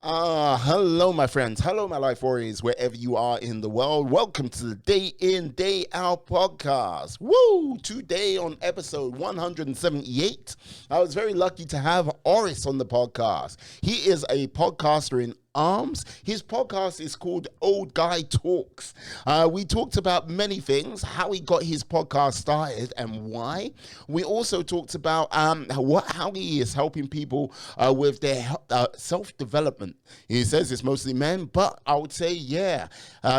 Hello, my friends. Hello, my life warriors, wherever you are in the world. Welcome to the Day In, Day Out podcast. Woo! Today on episode 178, I was very lucky to have Orest on the podcast. He is a podcaster in arms. His podcast is called Old Guy Talks. We talked about many things, how he got his podcast started and why. We also talked about how he is helping people with their self-development. He says it's mostly men, but I would say,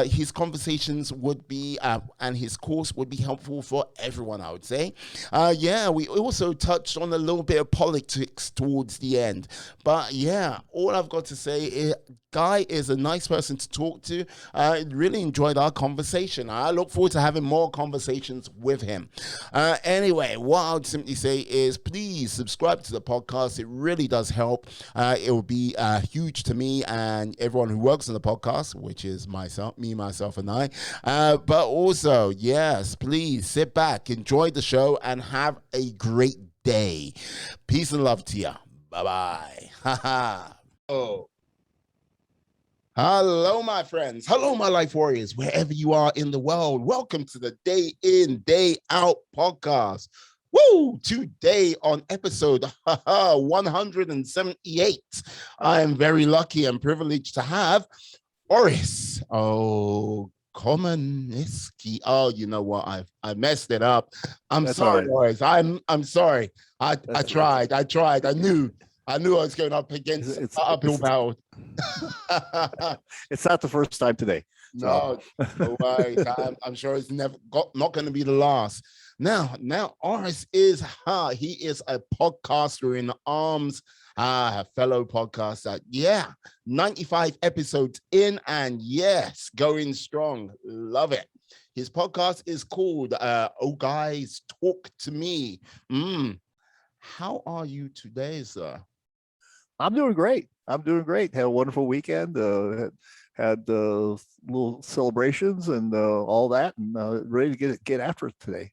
his conversations would be, and his course would be helpful for everyone, I would say. We also touched on a little bit of politics towards the end. But yeah, all I've got to say is, Guy is a nice person to talk to. I really enjoyed our conversation. I look forward to having more conversations with him. Anyway, what I would simply say is please subscribe to the podcast. It really does help. It will be huge to me and everyone who works on the podcast, which is myself, and I. But also, yes, please sit back, enjoy the show, and have a great day. Peace and love to you. Bye-bye. Oh. Hello, my friends. Hello, my life warriors, wherever you are in the world. Welcome to the Day In, Day Out podcast. Woo! Today on episode 178, I am very lucky and privileged to have Orest Komarnyckyj. Oh, you know what? I messed it up. I'm That's sorry, all right. Orest. I'm sorry. I That's tried. I knew I was going up against it's, an uphill battle. it's not the first time today. No, no worries. I'm sure it's not going to be the last. Now, Orest he is a podcaster in arms, a fellow podcaster. Yeah, 95 episodes in, and yes, going strong. Love it. His podcast is called Oh Guys Talk to Me. How are you today, sir? I'm doing great. Had a wonderful weekend. Had little celebrations and all that, and ready to get after it today.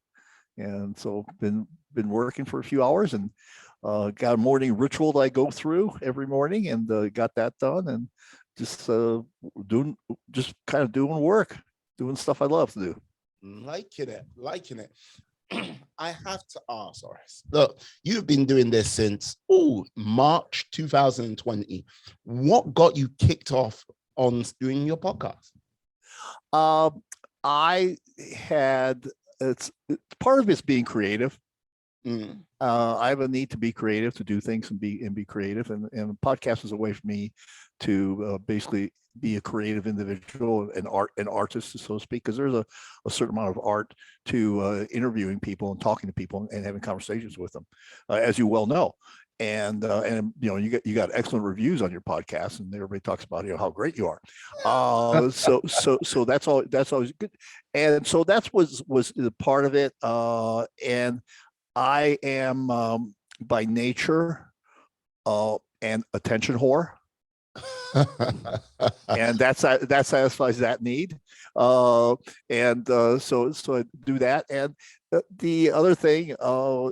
And so been working for a few hours and got a morning ritual that I go through every morning, and got that done, and just doing work, doing stuff I love to do. Liking it. I have to ask, Orest. Look, you've been doing this since March 2020. What got you kicked off on doing your podcast? I had part of it's being creative. I have a need to be creative, to do things and be creative, and the podcast is a way for me to basically be a creative individual, an artist, so to speak, because there's a certain amount of art to interviewing people and talking to people and having conversations with them, as you well know. And you got excellent reviews on your podcast, and everybody talks about how great you are. So that's always good, and so that was the part of it. And I am by nature an attention whore. And that satisfies that need, so I do that. And the other thing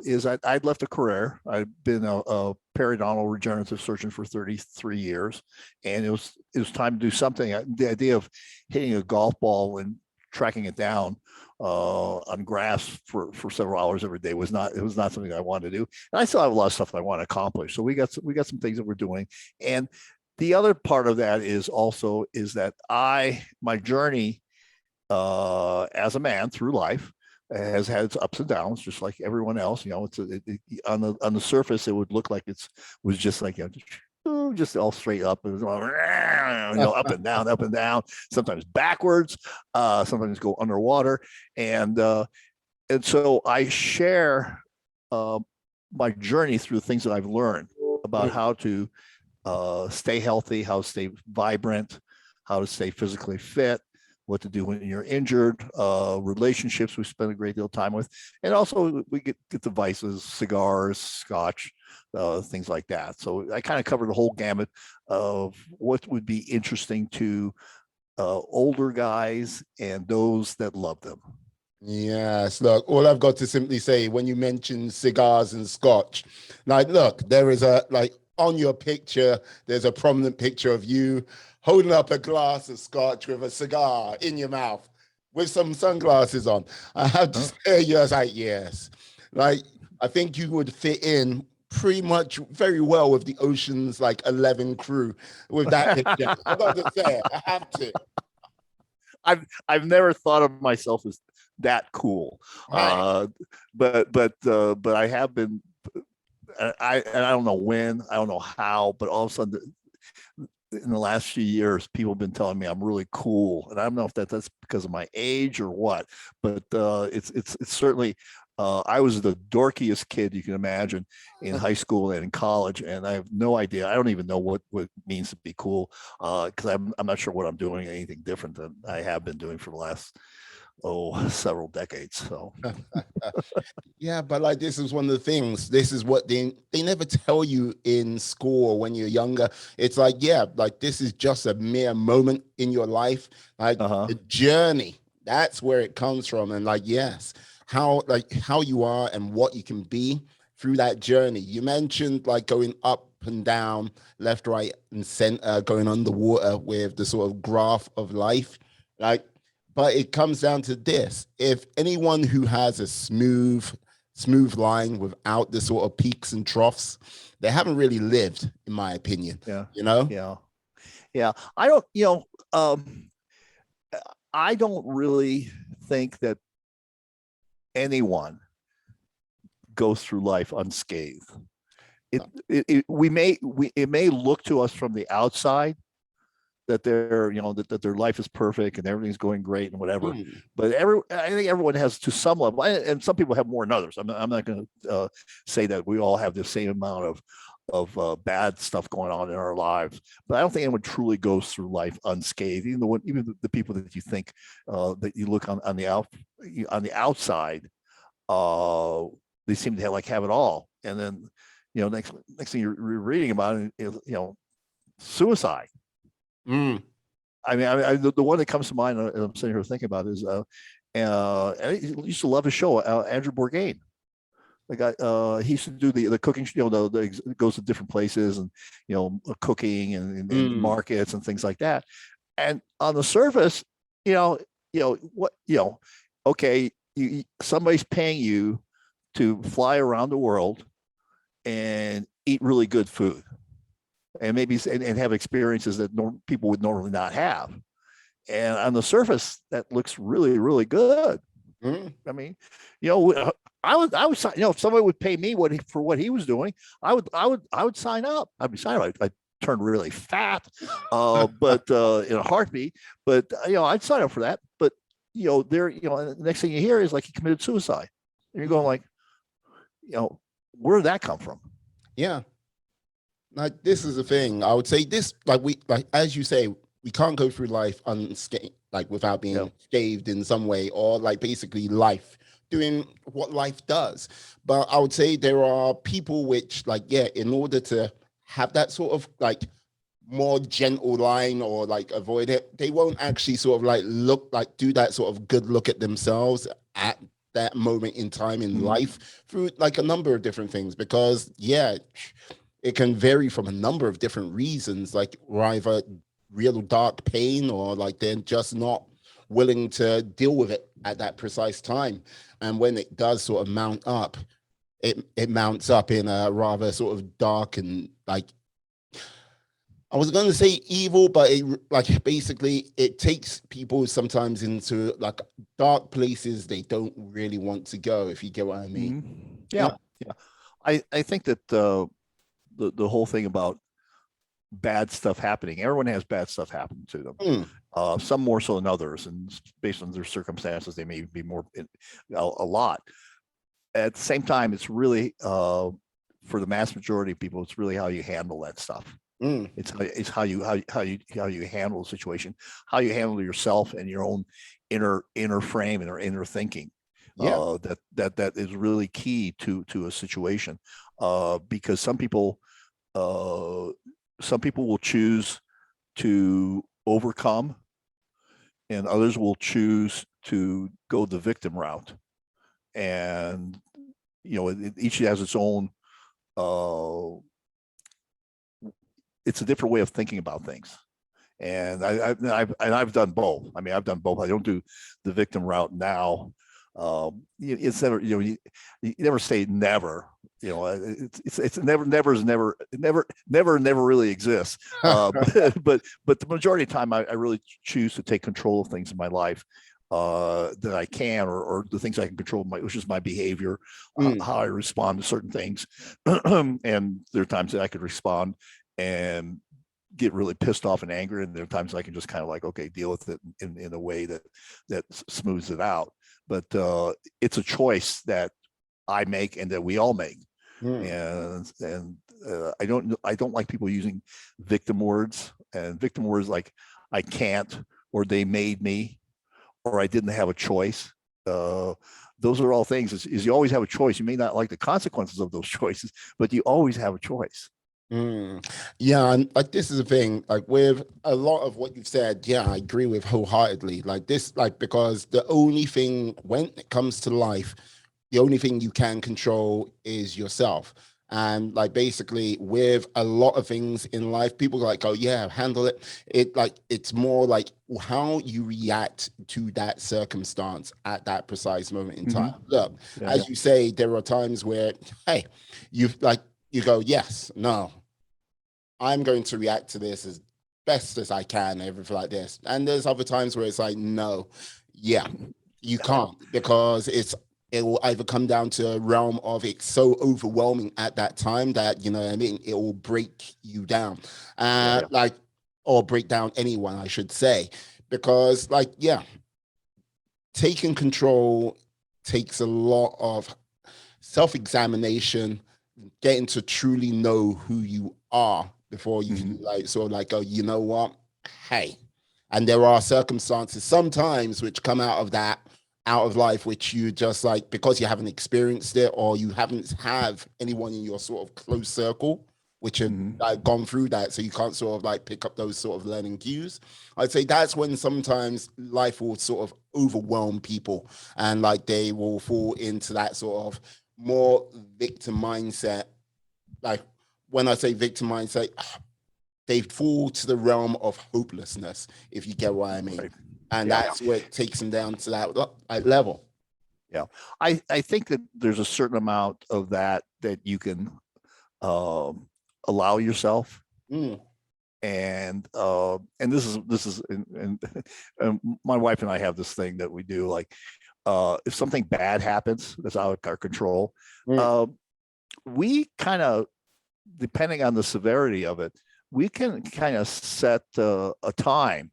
is I'd left a career. I've been a periodontal regenerative surgeon for 33 years, and it was time to do something. The idea of hitting a golf ball and tracking it down on grass for several hours every day was not something I wanted to do. And I still have a lot of stuff I want to accomplish. So we got some things that we're doing. And the other part of that is that my journey as a man through life has had its ups and downs, just like everyone else. It's on the surface it would look like was just like just all straight up, and up and down, sometimes backwards, sometimes go underwater, and so I share my journey through the things that I've learned about how to stay healthy, how to stay vibrant, how to stay physically fit, what to do when you're injured, relationships we spend a great deal of time with, and also we get the vices, cigars, scotch, things like that. So I kind of cover the whole gamut of what would be interesting to older guys and those that love them. Yes, look, all I've got to simply say when you mention cigars and scotch, look, there is on your picture, there's a prominent picture of you holding up a glass of scotch with a cigar in your mouth with some sunglasses on. I have to stare at you. I was like, yes. Like, I think you would fit in pretty much very well with the Ocean's like 11 crew with that picture. I got to say it. I have to. I've never thought of myself as that cool, Right. but I have been. I don't know when, I don't know how, but all of a sudden in the last few years, people have been telling me I'm really cool, and I don't know if that's because of my age or what, but it's certainly. I was the dorkiest kid you can imagine in high school and in college, and I have no idea. I don't even know what it means to be cool, because I'm not sure what I'm doing anything different than I have been doing for the last several decades. So Yeah, but like this is one of the things. This is what they never tell you in school or when you're younger. It's like, yeah, like this is just a mere moment in your life. Like uh-huh. the journey, that's where it comes from. And like, yes, how you are and what you can be through that journey. You mentioned like going up and down, left, right, and center, going underwater with the sort of graph of life. Like, but it comes down to this. If anyone who has a smooth line without the sort of peaks and troughs, they haven't really lived, in my opinion. Yeah, You know? yeah, yeah. I don't, I don't really think that anyone goes through life unscathed. It may look to us from the outside that that their life is perfect and everything's going great and whatever. Mm, But I think everyone has to some level, and some people have more than others. I'm not going to say that we all have the same amount of bad stuff going on in our lives. But I don't think anyone truly goes through life unscathed. Even the people that you think that you look on the outside, uh, they seem to have it all. And then next thing you're reading about it, suicide. mm, I mean, the one that comes to mind, and I'm sitting here thinking about is, I used to love his show, Andrew Bourgain. The guy, he used to do the cooking, goes to different places and, cooking and mm. markets and things like that. And on the surface, what, okay, somebody's paying you to fly around the world and eat really good food and maybe and have experiences that people would normally not have. And on the surface, that looks really, really good. Mm. I mean, I would sign. If somebody would pay me for what he was doing, I would sign up. I'd be signing up. I'd turn really fat, but in a heartbeat. But I'd sign up for that. But the next thing you hear is like he committed suicide, and you're going like, where did that come from? Yeah. Like this is the thing. I would say this, like as you say, we can't go through life unscathed, like without Yeah. being scathed in some way, or like basically life doing what life does. But I would say there are people which, like, yeah, in order to have that sort of like more gentle line or like avoid it, they won't actually sort of like look like do that sort of good look at themselves at that moment in time in Mm-hmm. life through like a number of different things because yeah, it can vary from a number of different reasons, like either real dark pain or like they're just not willing to deal with it at that precise time. And when it does sort of mount up, it mounts up in a rather sort of dark and like I was going to say evil, but it like basically it takes people sometimes into like dark places they don't really want to go, if you get what I mean. Mm-hmm. Yeah. Yeah, yeah. I think that the whole thing about bad stuff happening. Everyone has bad stuff happen to them. Mm, Some more so than others, and based on their circumstances, they may be more a lot. At the same time, it's really for the mass majority of people, it's really how you handle that stuff. mm. It's how you handle the situation, how you handle yourself and your own inner frame and inner thinking. Yeah. That is really key to a situation, because uh, some people will choose to overcome, and others will choose to go the victim route. And each has its own uh, it's a different way of thinking about things. And I've done both. I mean, I've done both. I don't do the victim route now. It's never, you never say never. It's never is never really exists. But the majority of the time, I really choose to take control of things in my life that I can, or the things I can control, which is my behavior, how I respond to certain things. And there are times that I could respond and get really pissed off and angry, and there are times I can just kind of like, okay, deal with it in a way that smooths it out. But it's a choice that I make and that we all make. And I don't like people using victim words, and victim words like I can't, or they made me, or I didn't have a choice. Those are all things is you always have a choice. You may not like the consequences of those choices, but you always have a choice. Yeah, and like this is the thing, like with a lot of what you've said, yeah, I agree with wholeheartedly. Like this, like because the only thing when it comes to life, the only thing you can control is yourself. And like basically with a lot of things in life, people like, oh yeah, handle it. It like it's more like how you react to that circumstance at that precise moment in time. Look, as you say, there are times where, hey, you've like you go, yes, no, I'm going to react to this as best as I can, everything like this. And there's other times where it's like, no, yeah, you can't, because it will either come down to a realm of it's so overwhelming at that time that, you know what I mean, it will break you down. Like, or break down anyone, I should say. Because like, yeah, taking control takes a lot of self-examination, getting to truly know who you are before you can like sort of like go, you know what? Hey. And there are circumstances sometimes which come out of that, out of life, which you just like, because you haven't experienced it or you haven't have anyone in your sort of close circle which have like gone through that, so you can't sort of like pick up those sort of learning cues. I'd say that's when sometimes life will sort of overwhelm people, and like they will fall into that sort of more victim mindset. Like when I say victim mindset, they fall to the realm of hopelessness, if you get what I mean. Right. And that's where it takes them down to that level. Yeah. I think that there's a certain amount of that you can allow yourself. And this is and my wife and I have this thing that we do, like if something bad happens that's out of our control, we kind of, depending on the severity of it, we can kind of set a time,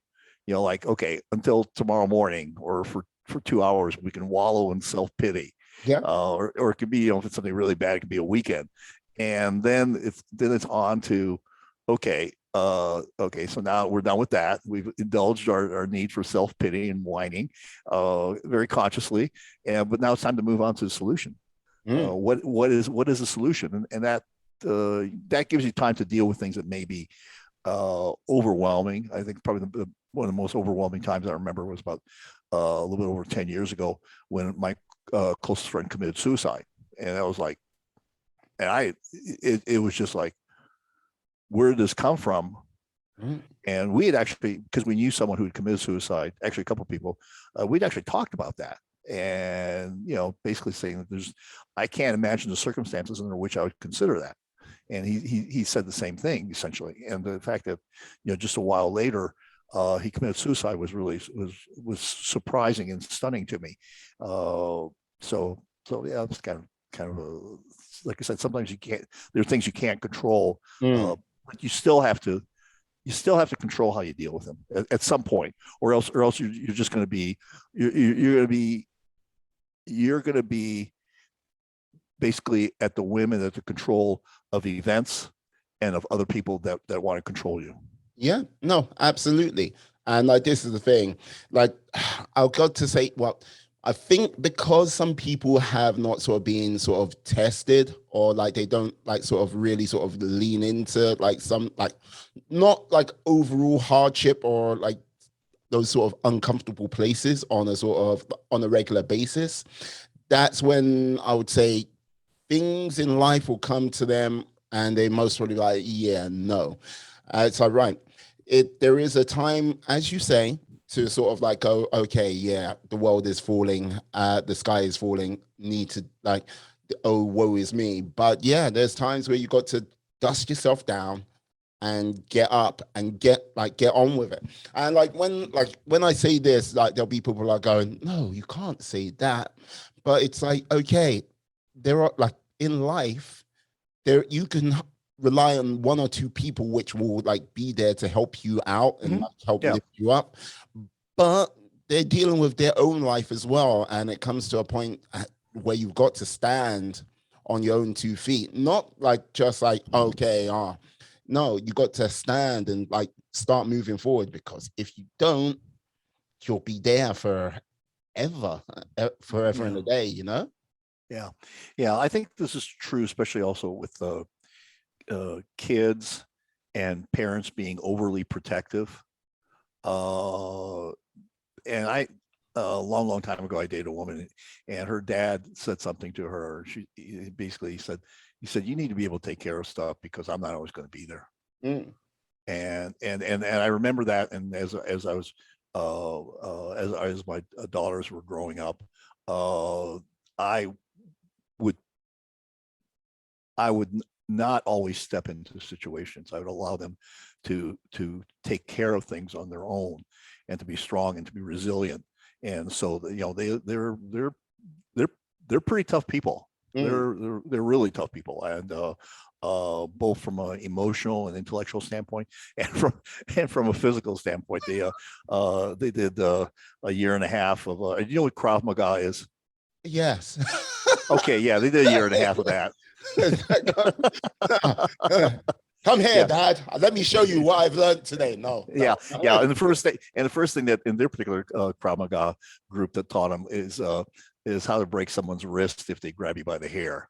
like, okay, until tomorrow morning, or for 2 hours, we can wallow in self-pity. Or it could be, if it's something really bad, it could be a weekend. And then it's on to, okay, so now we're done with that. We've indulged our need for self-pity and whining very consciously. But now it's time to move on to the solution. What is the solution? And that gives you time to deal with things that may be overwhelming. I think probably one of the most overwhelming times I remember was about a little bit over 10 years ago, when my closest friend committed suicide. And I was like, it was just like, where did this come from? And we had actually, because we knew someone who had committed suicide, actually a couple of people, we'd actually talked about that. And, basically saying that I can't imagine the circumstances under which I would consider that. And he said the same thing, essentially. And the fact that, just a while later, he committed suicide was really was surprising and stunning to me. So yeah, it's kind of like I said, sometimes there are things you can't control, but you still have to control how you deal with them at some point, or else you're just going to be you're going to be basically at the whim and at the control of events and of other people that want to control you. Yeah, no, absolutely. And like, this is the thing, like, I've got to say, well, I think because some people have not sort of been sort of tested, or like they don't like sort of really sort of lean into like some, like, not like overall hardship or like those sort of uncomfortable places on a regular basis. That's when I would say things in life will come to them and they most probably like, yeah, no. So right, there is a time, as you say, to sort of like go, okay, yeah, the world is falling, the sky is falling. Need to like, oh, woe is me. But yeah, there's times where you got to dust yourself down and get up and get on with it. And like when I say this, like there'll be people like going, no, you can't say that. But it's like, okay, there are like in life, there you can rely on one or two people which will like be there to help you out and Mhm. like, help Yeah. lift you up, but they're dealing with their own life as well, and it comes to a point where you've got to stand on your own 2 feet, not like just like okay, no, you got to stand and like start moving forward, because if you don't, you'll be there forever and Yeah. a day, you know. Yeah. Yeah. I think this is true, especially also with kids and parents being overly protective. Uh, and a long, long time ago, I dated a woman, and her dad said something to her. Basically he said, you need to be able to take care of stuff because I'm not always going to be there. Mm. And I remember that. And as I was, as my daughters were growing up, uh, I would I would not always step into situations. I would allow them to take care of things on their own, and to be strong and to be resilient. And so, they're they're pretty tough people. Mm. They're really tough people, and both from an emotional and intellectual standpoint, and from a physical standpoint. They did a year and a half of you know what Krav Maga is? Yes. Okay, yeah, they did a year and a half of that. Come here, Yeah, Dad. Let me show you what I've learned today. No, yeah, no. yeah. And the first thing that in their particular Krav Maga group that taught them is how to break someone's wrist if they grab you by the hair.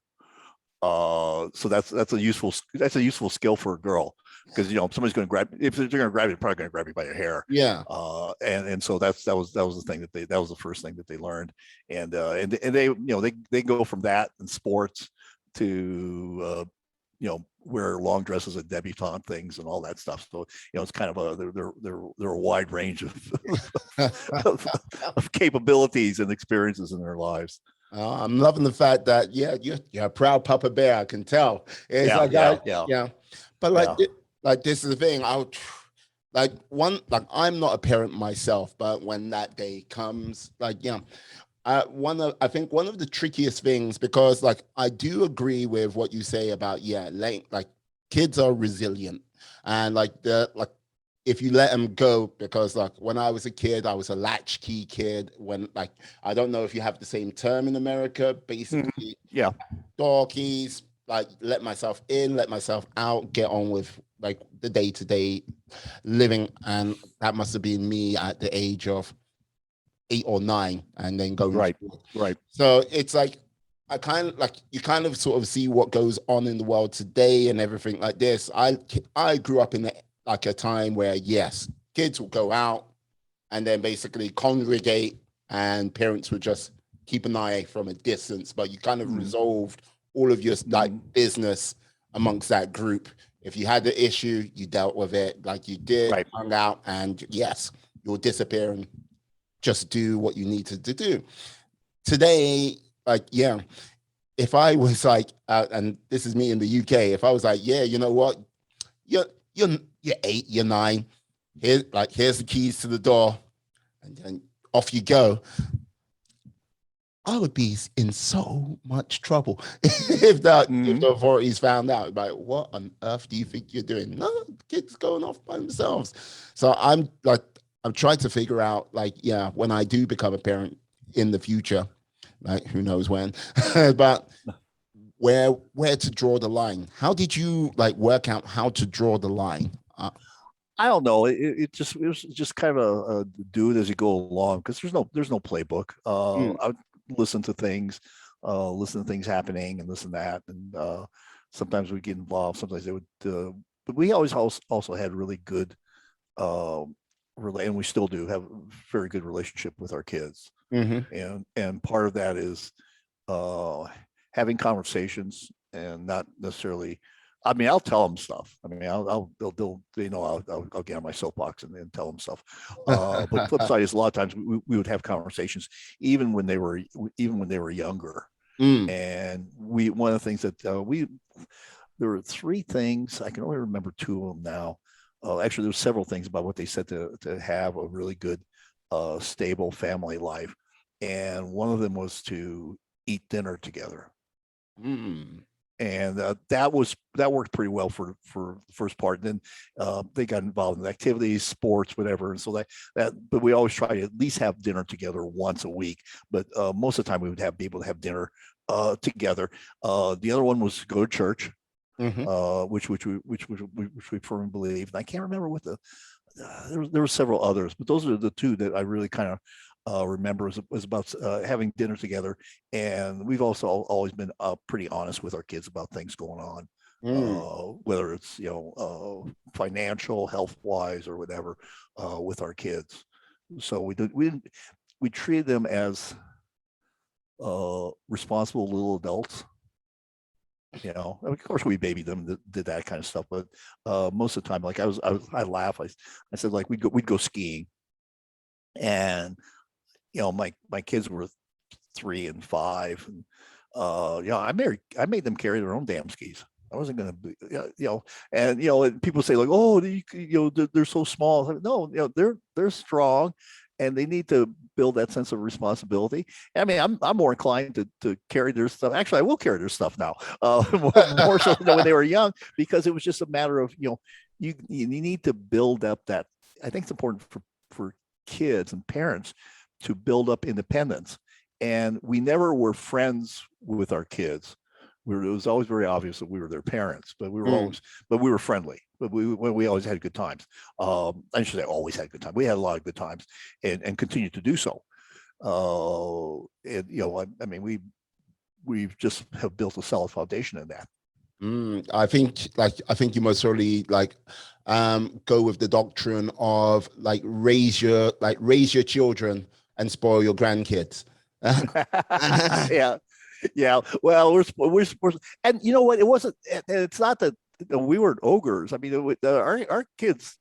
So that's a useful skill for a girl, because if somebody's going to grab, if they're going to grab you, they're probably going to grab you by your hair. Yeah. And so that was the thing that was the first thing that they learned. And they go from that in sports to wear long dresses and debutante things and all that stuff. So it's kind of they're a wide range of, of capabilities and experiences in their lives. I'm loving the fact that yeah, you're a proud Papa Bear. I can tell. It's Yeah, like yeah, yeah, yeah, but yeah. like this is the thing. Like I'm not a parent myself, but when that day comes, like yeah, I think one of the trickiest things, because like I do agree with what you say about yeah, like kids are resilient, and like the like if you let them go, because like when I was a kid, I was a latchkey kid. When like I don't know if you have the same term in America, Mhm. basically Yeah. door keys, like let myself in, let myself out, get on with like the day to day living, and that must have been me at the age of 8 or 9, and then going Right. forward. Right. So it's like I kind of like you kind of sort of see what goes on in the world today and everything like this. I grew up in like a time where yes, kids will go out and then basically congregate, and parents would just keep an eye from a distance, but you kind of Mm. resolved all of your like Mm. business amongst that group. If you had the issue, you dealt with it like you did, Right. hung out, and yes, you'll disappear and just do what you needed to do. Today, like, yeah, if I was like, and this is me in the UK, if I was like, yeah, you know what, you're you're 8, you're 9, here's the keys to the door, and then off you go. I would be in so much trouble if Mm. the authorities found out. Like, what on earth do you think you're doing? No, kids going off by themselves. So I'm trying to figure out, like, yeah, when I do become a parent in the future, like who knows when, but where to draw the line? How did you like work out how to draw the line? I don't know. It was just kind of do it as you go along, because there's no playbook. Mm, I would listen to things happening and this and that, and sometimes we get involved. Sometimes they would, but we always also had really good, uh, and we still do have a very good relationship with our kids, hmm and part of that is uh, having conversations, and not necessarily. I mean, I'll tell them stuff. I mean, they'll I'll get on my soapbox and tell them stuff. But flip side is a lot of times we would have conversations even when they were younger. Mm. And one of the things that there were three things. I can only remember two of them now. Actually, there were several things about what they said to have a really good, stable family life. And one of them was to eat dinner together. Mm. And that worked pretty well for the first part. And then they got involved in activities, sports, whatever. And so but we always try to at least have dinner together once a week. But most of the time we would be able to have dinner together. The other one was to go to church, Mm-hmm. which we firmly believe. And I can't remember what there were several others, but those are the two that I really kind of remember was about having dinner together. And we've also always been pretty honest with our kids about things going on, whether it's financial, health wise, or whatever, with our kids. So we treated them as responsible little adults. Of course we babied them, did that kind of stuff, but most of the time, like I laugh. I said, like, we'd go skiing, and my kids were 3 and 5, and I made them carry their own damn skis. I wasn't going to, and people say, like, oh, they're so small. Like, no, they're strong, and they need to build that sense of responsibility. I mean, I'm more inclined to carry their stuff. Actually, I will carry their stuff now, more so than when they were young, because it was just a matter of, you need to build up that. I think it's important for kids and parents to build up independence. And we never were friends with our kids. It was always very obvious that we were their parents, but we were friendly. But we always had good times. I should say always had good times. We had a lot of good times, and continue to do so. I mean, we've just have built a solid foundation in that. I think you most certainly go with the doctrine of raise your children and spoil your grandkids. Yeah. Well, we're and you know what? It wasn't. It's not that we weren't ogres. I mean, our kids.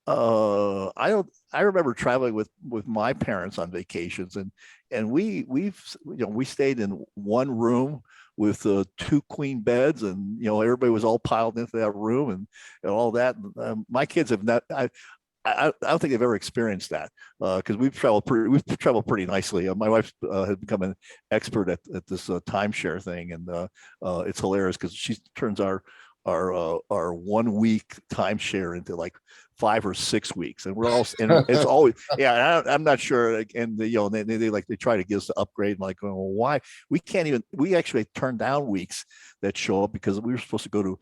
I remember traveling with my parents on vacations, and we stayed in one room with 2 queen beds, and everybody was all piled into that room, and all that. My kids have not. I don't think they've ever experienced that, because we've traveled pretty nicely. My wife has become an expert at this timeshare thing, and it's hilarious because she turns our 1 week timeshare into like 5 or 6 weeks, and it's always I'm not sure. And they try to get us to upgrade, and like, well, why we actually turn down weeks that show up because we were supposed to go to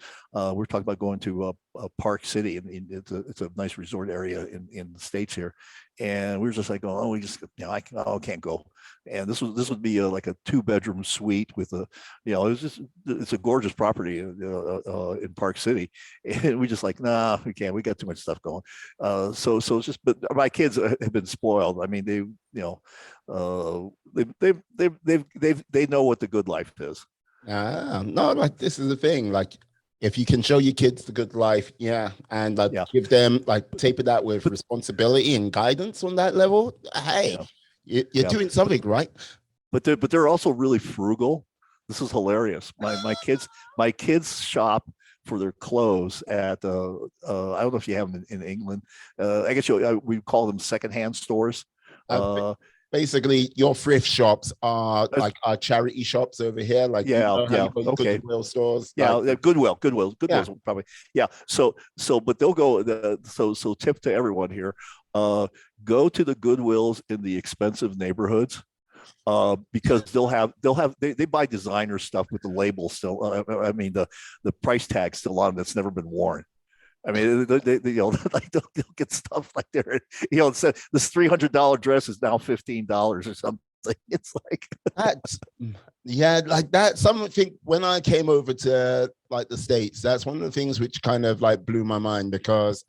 we're talking about going to Park City, and it's a nice resort area in the States here, and we were just like, oh, we just I can't go. And this would be like a 2-bedroom suite with it's a gorgeous property in Park City, and we just like, nah, we can't. We got too much stuff going. So it's just, but my kids have been spoiled. I mean, they know what the good life is. No, like, this is the thing. Like, if you can show your kids the good life, and give them, taper that with responsibility and guidance on that level, hey, you're doing something right. But they're also really frugal. This is hilarious. My kids shop for their clothes at I don't know if you have them in England. I guess we call them secondhand stores. Basically, your thrift shops are like our charity shops over here. Like, okay, Goodwill stores. Goodwill probably. So but they'll go. So tip to everyone here: go to the Goodwills in the expensive neighborhoods. Because they buy designer stuff with the label still. I mean, the price tag still on that's never been worn. I mean, they'll get stuff like they're, it said this $300 dress is now $15 or something. It's like that's like that. Something when I came over to the States, that's one of the things which kind of blew my mind, because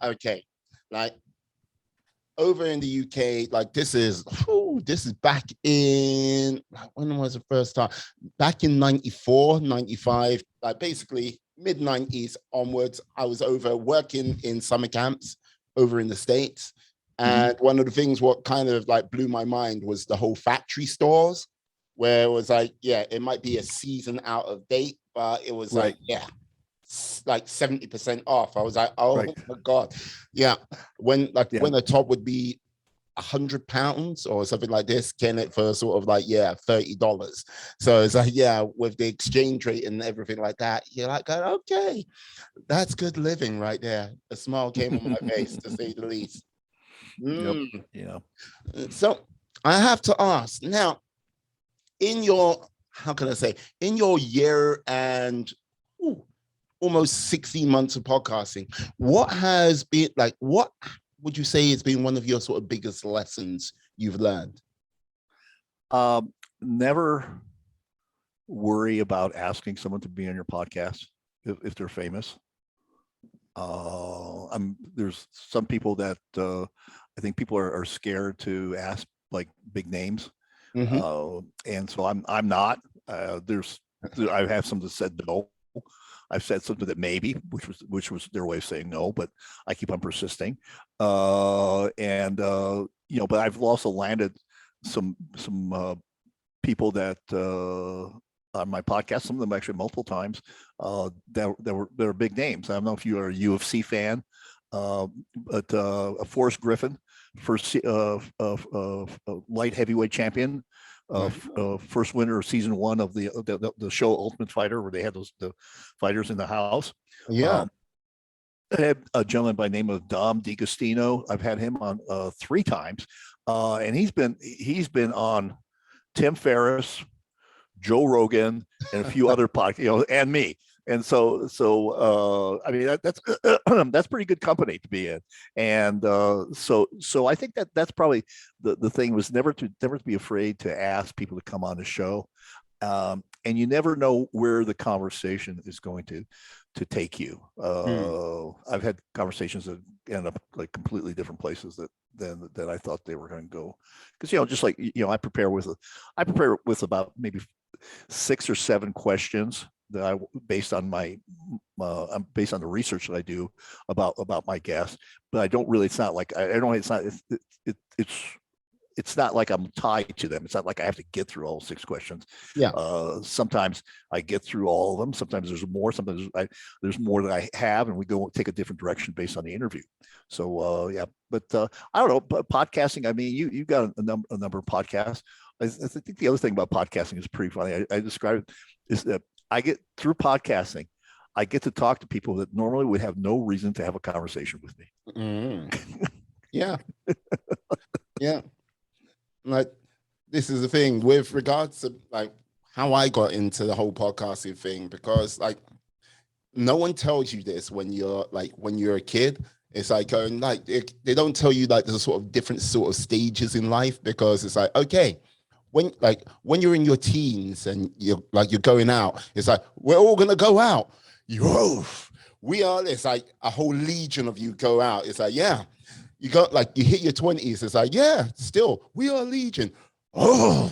over in the UK, this is back in, when was the first time? Back in 94, 95, basically mid 90s onwards, I was over working in summer camps over in the States. Mhm. And one of the things what kind of like blew my mind was the whole factory stores, where it was like, yeah, it might be a season out of date, but it was like, Right, yeah, like 70% off. I was like, oh right. my God. Yeah. Yeah. When the top would be £100 or something like this, can it for sort of like, yeah, $30. So it's like, yeah, with the exchange rate and everything like that, you're like, okay, that's good living right there. A smile came on my face, to say the least. Yep. Mm. Yeah. So I have to ask now, in your, how can I say, in your year and ooh, almost 16 months of podcasting, what has been like, what would you say has been one of your sort of biggest lessons you've learned? Never worry about asking someone to be on your podcast if they're famous. There's some people that I think people are scared to ask like big names, Mm-hmm. and so I'm not. I have some that said no. I've said something that maybe, which was their way of saying no, but I keep on persisting. And but I've also landed some people that on my podcast, some of them actually multiple times, that were big names. I don't know if you are a UFC fan, uh, but Forrest Griffin, first light heavyweight champion, first winner of season one of the show Ultimate Fighter, where they had the fighters in the house. Yeah. Um, I had a gentleman by the name of Dom DiGustino. I've had him on 3 times, and he's been on Tim Ferriss, Joe Rogan, and a few other podcasts, and me. And I mean that's that's pretty good company to be in. And so I think that's probably the thing was never to be afraid to ask people to come on the show. And you never know where the conversation is going to take you. Hmm. I've had conversations that end up like completely different places than I thought they were going to go. Because just like I prepare with about maybe 6 or 7 questions that based on based on the research that I do about my guests. But I don't really. It's not like I don't. It's not. It's not like I'm tied to them. It's not like I have to get through all 6 questions. Yeah. Sometimes I get through all of them. Sometimes there's more. Sometimes there's more that I have, and we go take a different direction based on the interview. So yeah, but I don't know. But podcasting. I mean, you got a number of podcasts. I think the other thing about podcasting is pretty funny. I describe it is that I get through podcasting. I get to talk to people that normally would have no reason to have a conversation with me. Mm. Yeah. Yeah. Like, this is the thing with regards to like how I got into the whole podcasting thing, because like no one tells you this when you're a kid. It's like going like they don't tell you like the sort of different sort of stages in life, because it's like, okay, when you're in your teens and you're going out, it's like we're all gonna go out. Yo, we are. It's like a whole legion of you go out. It's like, yeah, you got like you hit your 20s. It's like, yeah, still we are legion. Oh,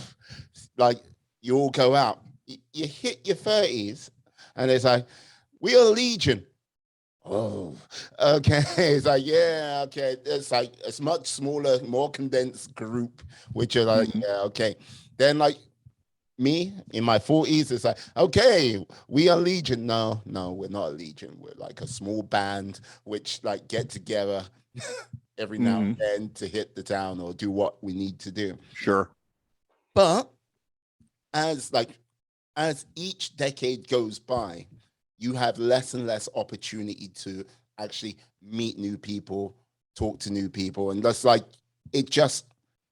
like you all go out. You hit your 30s, and it's like we are legion. Oh, okay. It's like, yeah, okay. It's like it's much smaller, more condensed group, which are like, Mm-hmm. yeah, okay. Then like me in my 40s, it's like, okay, we are Legion. No, no, we're not a Legion. We're like a small band which like get together every now Mm-hmm. and then to hit the town or do what we need to do. Sure. But as like as each decade goes by, you have less and less opportunity to actually meet new people, talk to new people, and that's like it just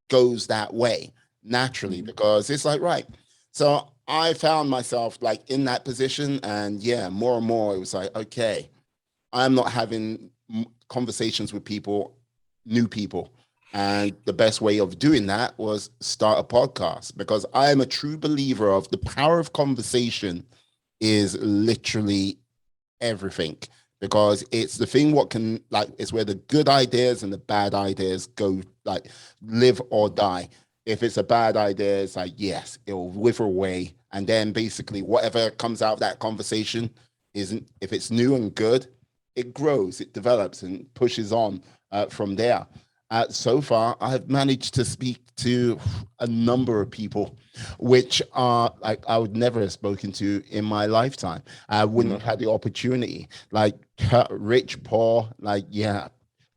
goes that way naturally, Mm-hmm. because it's like, right. So I found myself like in that position, and yeah, more and more it was like, okay, I'm not having conversations with people, new people. And the best way of doing that was start a podcast, because I am a true believer of the power of conversation is literally everything, because it's the thing what can like it's where the good ideas and the bad ideas go, like live or die. If it's a bad idea, it's like, yes, it will wither away, and then basically whatever comes out of that conversation isn't, if it's new and good, it grows, it develops, and pushes on from there. So far, I've managed to speak to a number of people, which are like I would never have spoken to in my lifetime. I wouldn't have had the opportunity. Like rich, poor, like yeah,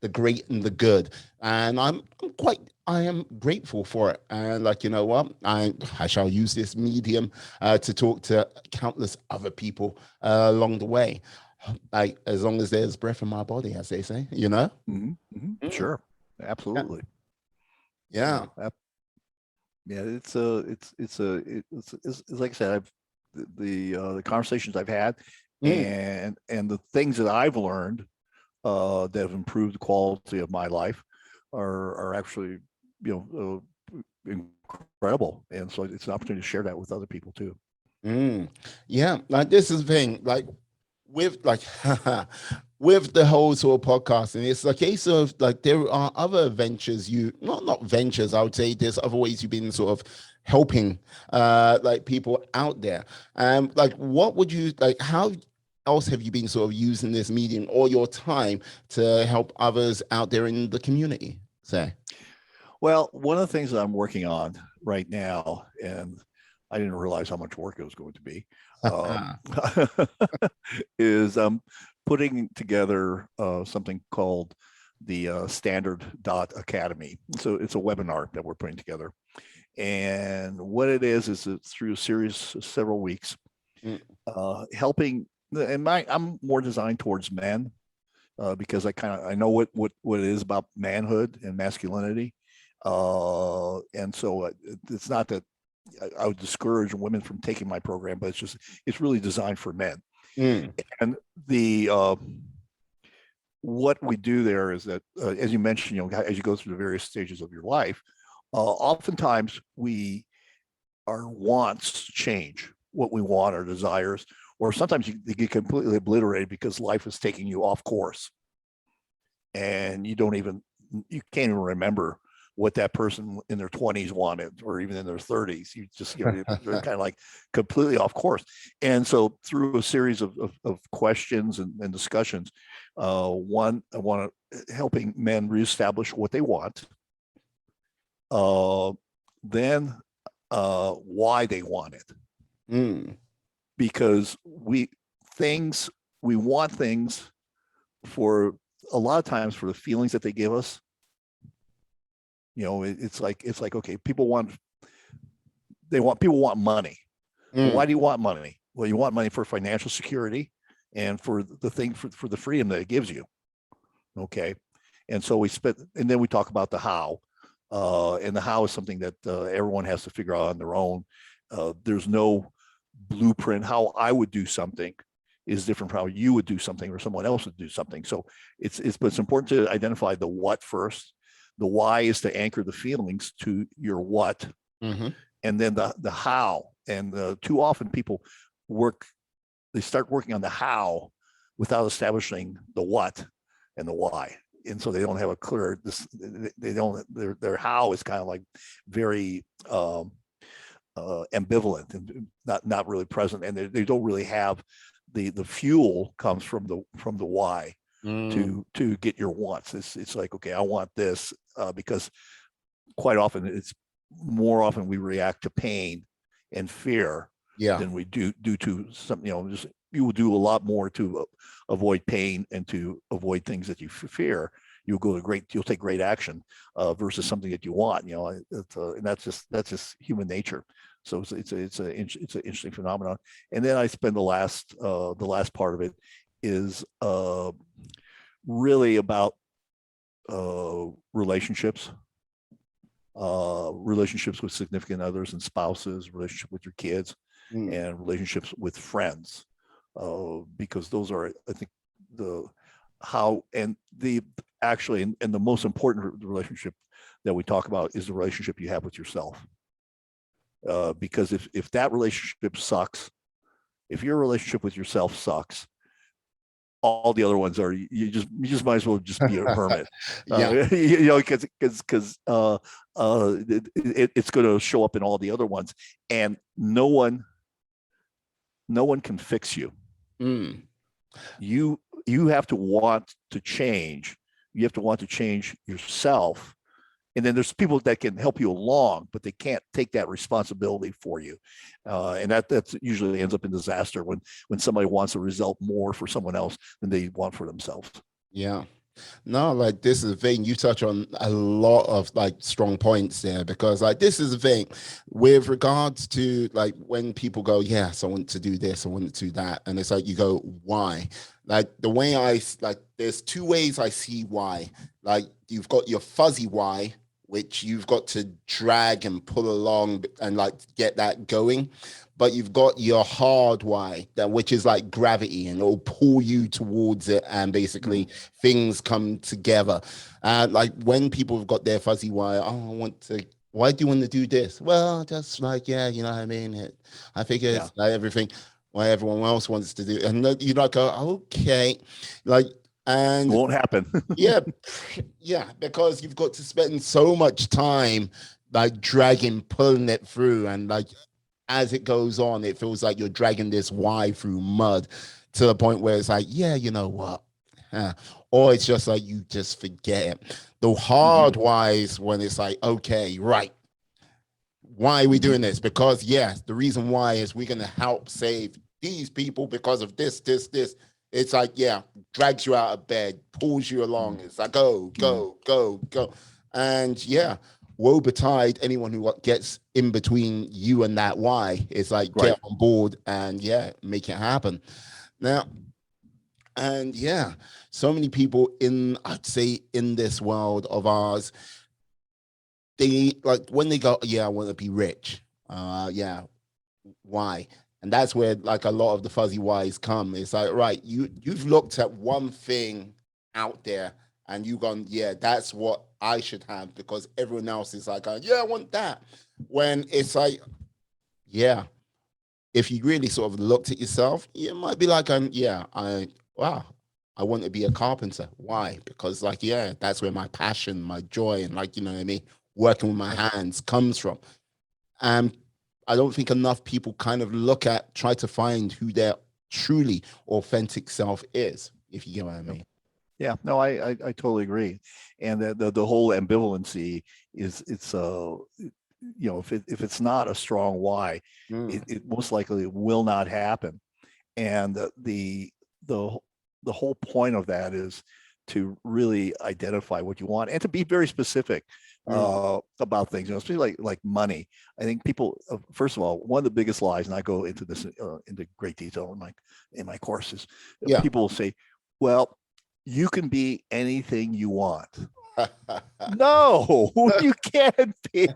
the great and the good. And I am grateful for it. And like, you know what? I shall use this medium to talk to countless other people along the way. Like as long as there's breath in my body, as they say, you know? Mm. Sure, Yeah. absolutely. Yeah. Yeah, it's like I said, I've the conversations I've had Mm. and the things that I've learned that have improved the quality of my life are actually, incredible. And so it's an opportunity to share that with other people too. Mm. Yeah. Like this is the thing. Like with like with the whole sort of podcasting, it's a case of like there are other ventures you not ventures, I would say there's other ways you've been sort of helping like people out there. Like what would you like how else have you been sort of using this medium or your time to help others out there in the community? Say. Well, one of the things that I'm working on right now, and I didn't realize how much work it was going to be, um, is putting together something called the Standard Dot Academy. So it's a webinar that we're putting together. And what it is it's through a series of several weeks, helping, and I'm more designed towards men because I know what it is about manhood and masculinity. And so it's not that I would discourage women from taking my program, but it's really designed for men. Mm. And the what we do there is that, as you mentioned, as you go through the various stages of your life, oftentimes our wants change, what we want, our desires, or sometimes they get completely obliterated because life is taking you off course, and you can't even remember what that person in their 20s wanted, or even in their 30s. You just, they're kind of like completely off course. And so through a series of questions and discussions, one, I want to helping men reestablish what they want, then why they want it. Because we want things for a lot of times for the feelings that they give us. It's like okay, people want money. Well, why do you want money? Well, you want money for financial security and for the thing for the freedom that it gives you. Okay, and so and then we talk about the how, and the how is something that everyone has to figure out on their own. There's no blueprint. How I would do something is different from how you would do something or someone else would do something. So but it's important to identify the what first. The why is to anchor the feelings to your what, and then the how. And too often people start working on the how without establishing the what and the why, and so they don't have a clear. They don't. Their how is kind of like very ambivalent and not really present, and they don't really have the fuel comes from the why. To get your wants. It's like, okay, I want this, because quite often more often we react to pain and fear than we do to something. Just you will do a lot more to avoid pain and to avoid things that you fear. You'll take great action versus something that you want. And that's just human nature. So it's an interesting phenomenon. And then I spend the last part of it is really about relationships with significant others and spouses, relationship with your kids, and relationships with friends, because those are, I think, the how and the actually and the most important relationship that we talk about is the relationship you have with yourself, because if that relationship sucks, if your relationship with yourself sucks, all the other ones are, you just might as well just be a hermit. Because it's going to show up in all the other ones, and no one can fix you. Mm. You have to want to change. You have to want to change yourself. And then there's people that can help you along, but they can't take that responsibility for you. And that's usually ends up in disaster when somebody wants a result more for someone else than they want for themselves. Yeah. No, like this is the thing. You touch on a lot of like strong points there because like this is the thing with regards to like when people go, yes, I want to do this, I want to do that. And it's like you go, why? Like the way like there's two ways I see why. Like you've got your fuzzy why, which you've got to drag and pull along and like get that going. But you've got your hard why, that which is like gravity, and it'll pull you towards it, and basically things come together. And like when people have got their fuzzy why, oh, I want to. Why do you want to do this? Well, just like yeah, you know what I mean. I figure Yeah. it's like everything. Why everyone else wants to do, and you like go okay, like It and won't happen. yeah, yeah, because you've got to spend so much time like dragging, pulling it through, and like as it goes on, it feels like you're dragging this Y through mud to the point where it's like, yeah, you know what? Or it's just like you just forget it. The Mm-hmm. hard whys when it's like, okay, right, why are we Mm-hmm. doing this? Because yes, the reason why is we're gonna help save these people because of this. It's like, yeah, drags you out of bed, pulls you along. It's like, go, Mm-hmm. go, go, go. And yeah, woe betide anyone who gets in between you and that why. It's like get Right. on board and yeah, make it happen. Now, and yeah, so many people in, I'd say, in this world of ours, they like when they go, yeah, I want to be rich. Yeah, why? And that's where like a lot of the fuzzy whys come. It's like, right, you've looked at one thing out there and you gone, yeah, that's what I should have because everyone else is like, yeah, I want that. When it's like, yeah, if you really sort of looked at yourself, you might be like, yeah, wow, I want to be a carpenter. Why? Because like, yeah, that's where my passion, my joy, and like, you know what I mean, working with my hands comes from. And I don't think enough people kind of try to find who their truly authentic self is, if you get what I Yep. mean. Yeah, no, I totally agree, and the whole ambivalency is it's if it's not a strong why, Mm, it most likely will not happen, and the the whole point of that is to really identify what you want and to be very specific mm, about things, especially like money. I think people, first of all, one of the biggest lies, and I go into this into great detail in my courses, yeah. people will say, well, you can be anything you want. No, you can't be.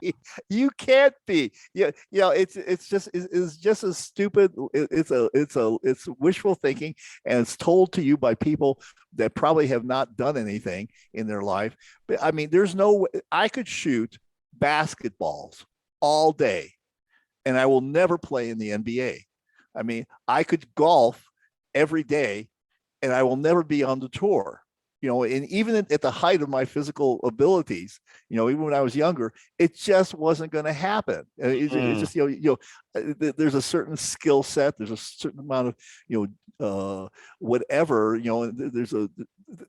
You can't be. Yeah, it's just as stupid. It's wishful thinking, and it's told to you by people that probably have not done anything in their life. But I mean, there's no. I could shoot basketballs all day, and I will never play in the NBA. I mean, I could golf every day, and I will never be on the tour. And even at the height of my physical abilities, even when I was younger, it just wasn't going to happen. It's Mm, just, there's a certain skill set, there's a certain amount of, whatever,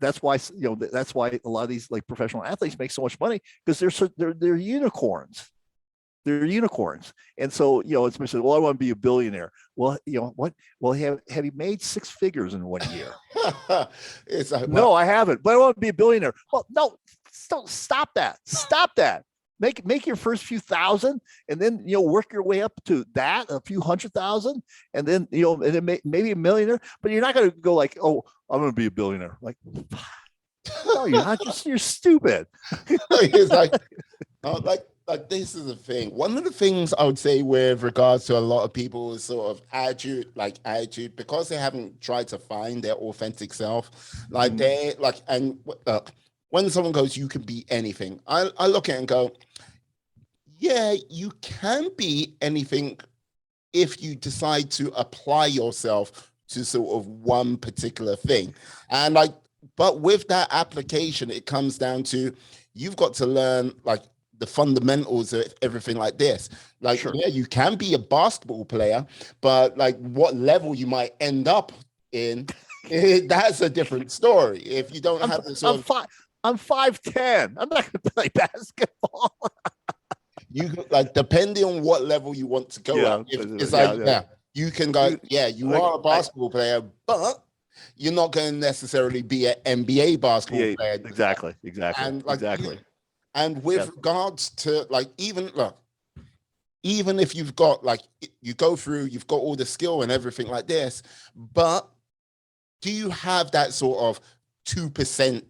that's why a lot of these like professional athletes make so much money because they're unicorns. They're unicorns. And so, it's been said, well, I want to be a billionaire. Well, what? Well, have you made six figures in 1 year? it's like, well, No, I haven't, but I want to be a billionaire. Well, no, stop that. Stop that. Make your first few thousand, and then work your way up to that, a few 100,000, and then and then maybe a millionaire. But you're not going to go like, oh, I'm going to be a billionaire. Like, no, you're not. You're stupid. it's like this is the thing. One of the things I would say with regards to a lot of people's sort of attitude, because they haven't tried to find their authentic self, like Mhm. they like, and look, when someone goes, you can be anything, I look at it and go, yeah, you can be anything if you decide to apply yourself to sort of one particular thing. And like, but with that application, it comes down to you've got to learn like the fundamentals of everything like this. Like, Sure. yeah, you can be a basketball player, but like what level you might end up in, that's a different story. If you don't have the sort of I'm 5'10". I'm not going to play basketball. you like depending on what level you want to go at. Yeah, If it's like you can go, you like, are a basketball player, but you're not going to necessarily be an NBA basketball player. Exactly. And like, and with regards to like, even if you've got like, you go through, you've got all the skill and everything like this, but do you have that sort of 2%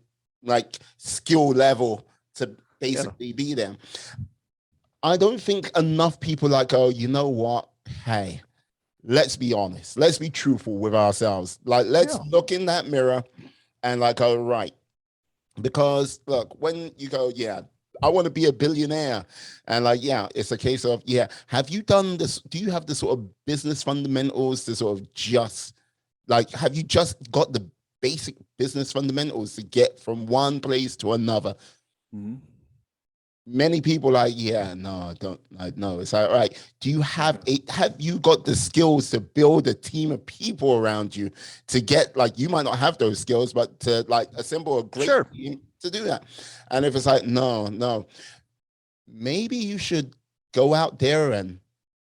like skill level to basically be them? I don't think enough people like, oh, you know what? Hey, let's be honest. Let's be truthful with ourselves. Like, let's look in that mirror and like, all right. Because look, when you go, I want to be a billionaire. And like, it's a case of, have you done this? Do you have the sort of business fundamentals to sort of just like, have you just got the basic business fundamentals to get from one place to another? Mm-hmm. Many people like, no, don't. No, it's all right. Do you have you got the skills to build a team of people around you to get like, you might not have those skills, but to like assemble a great team to do that? And if it's like, no, maybe you should go out there and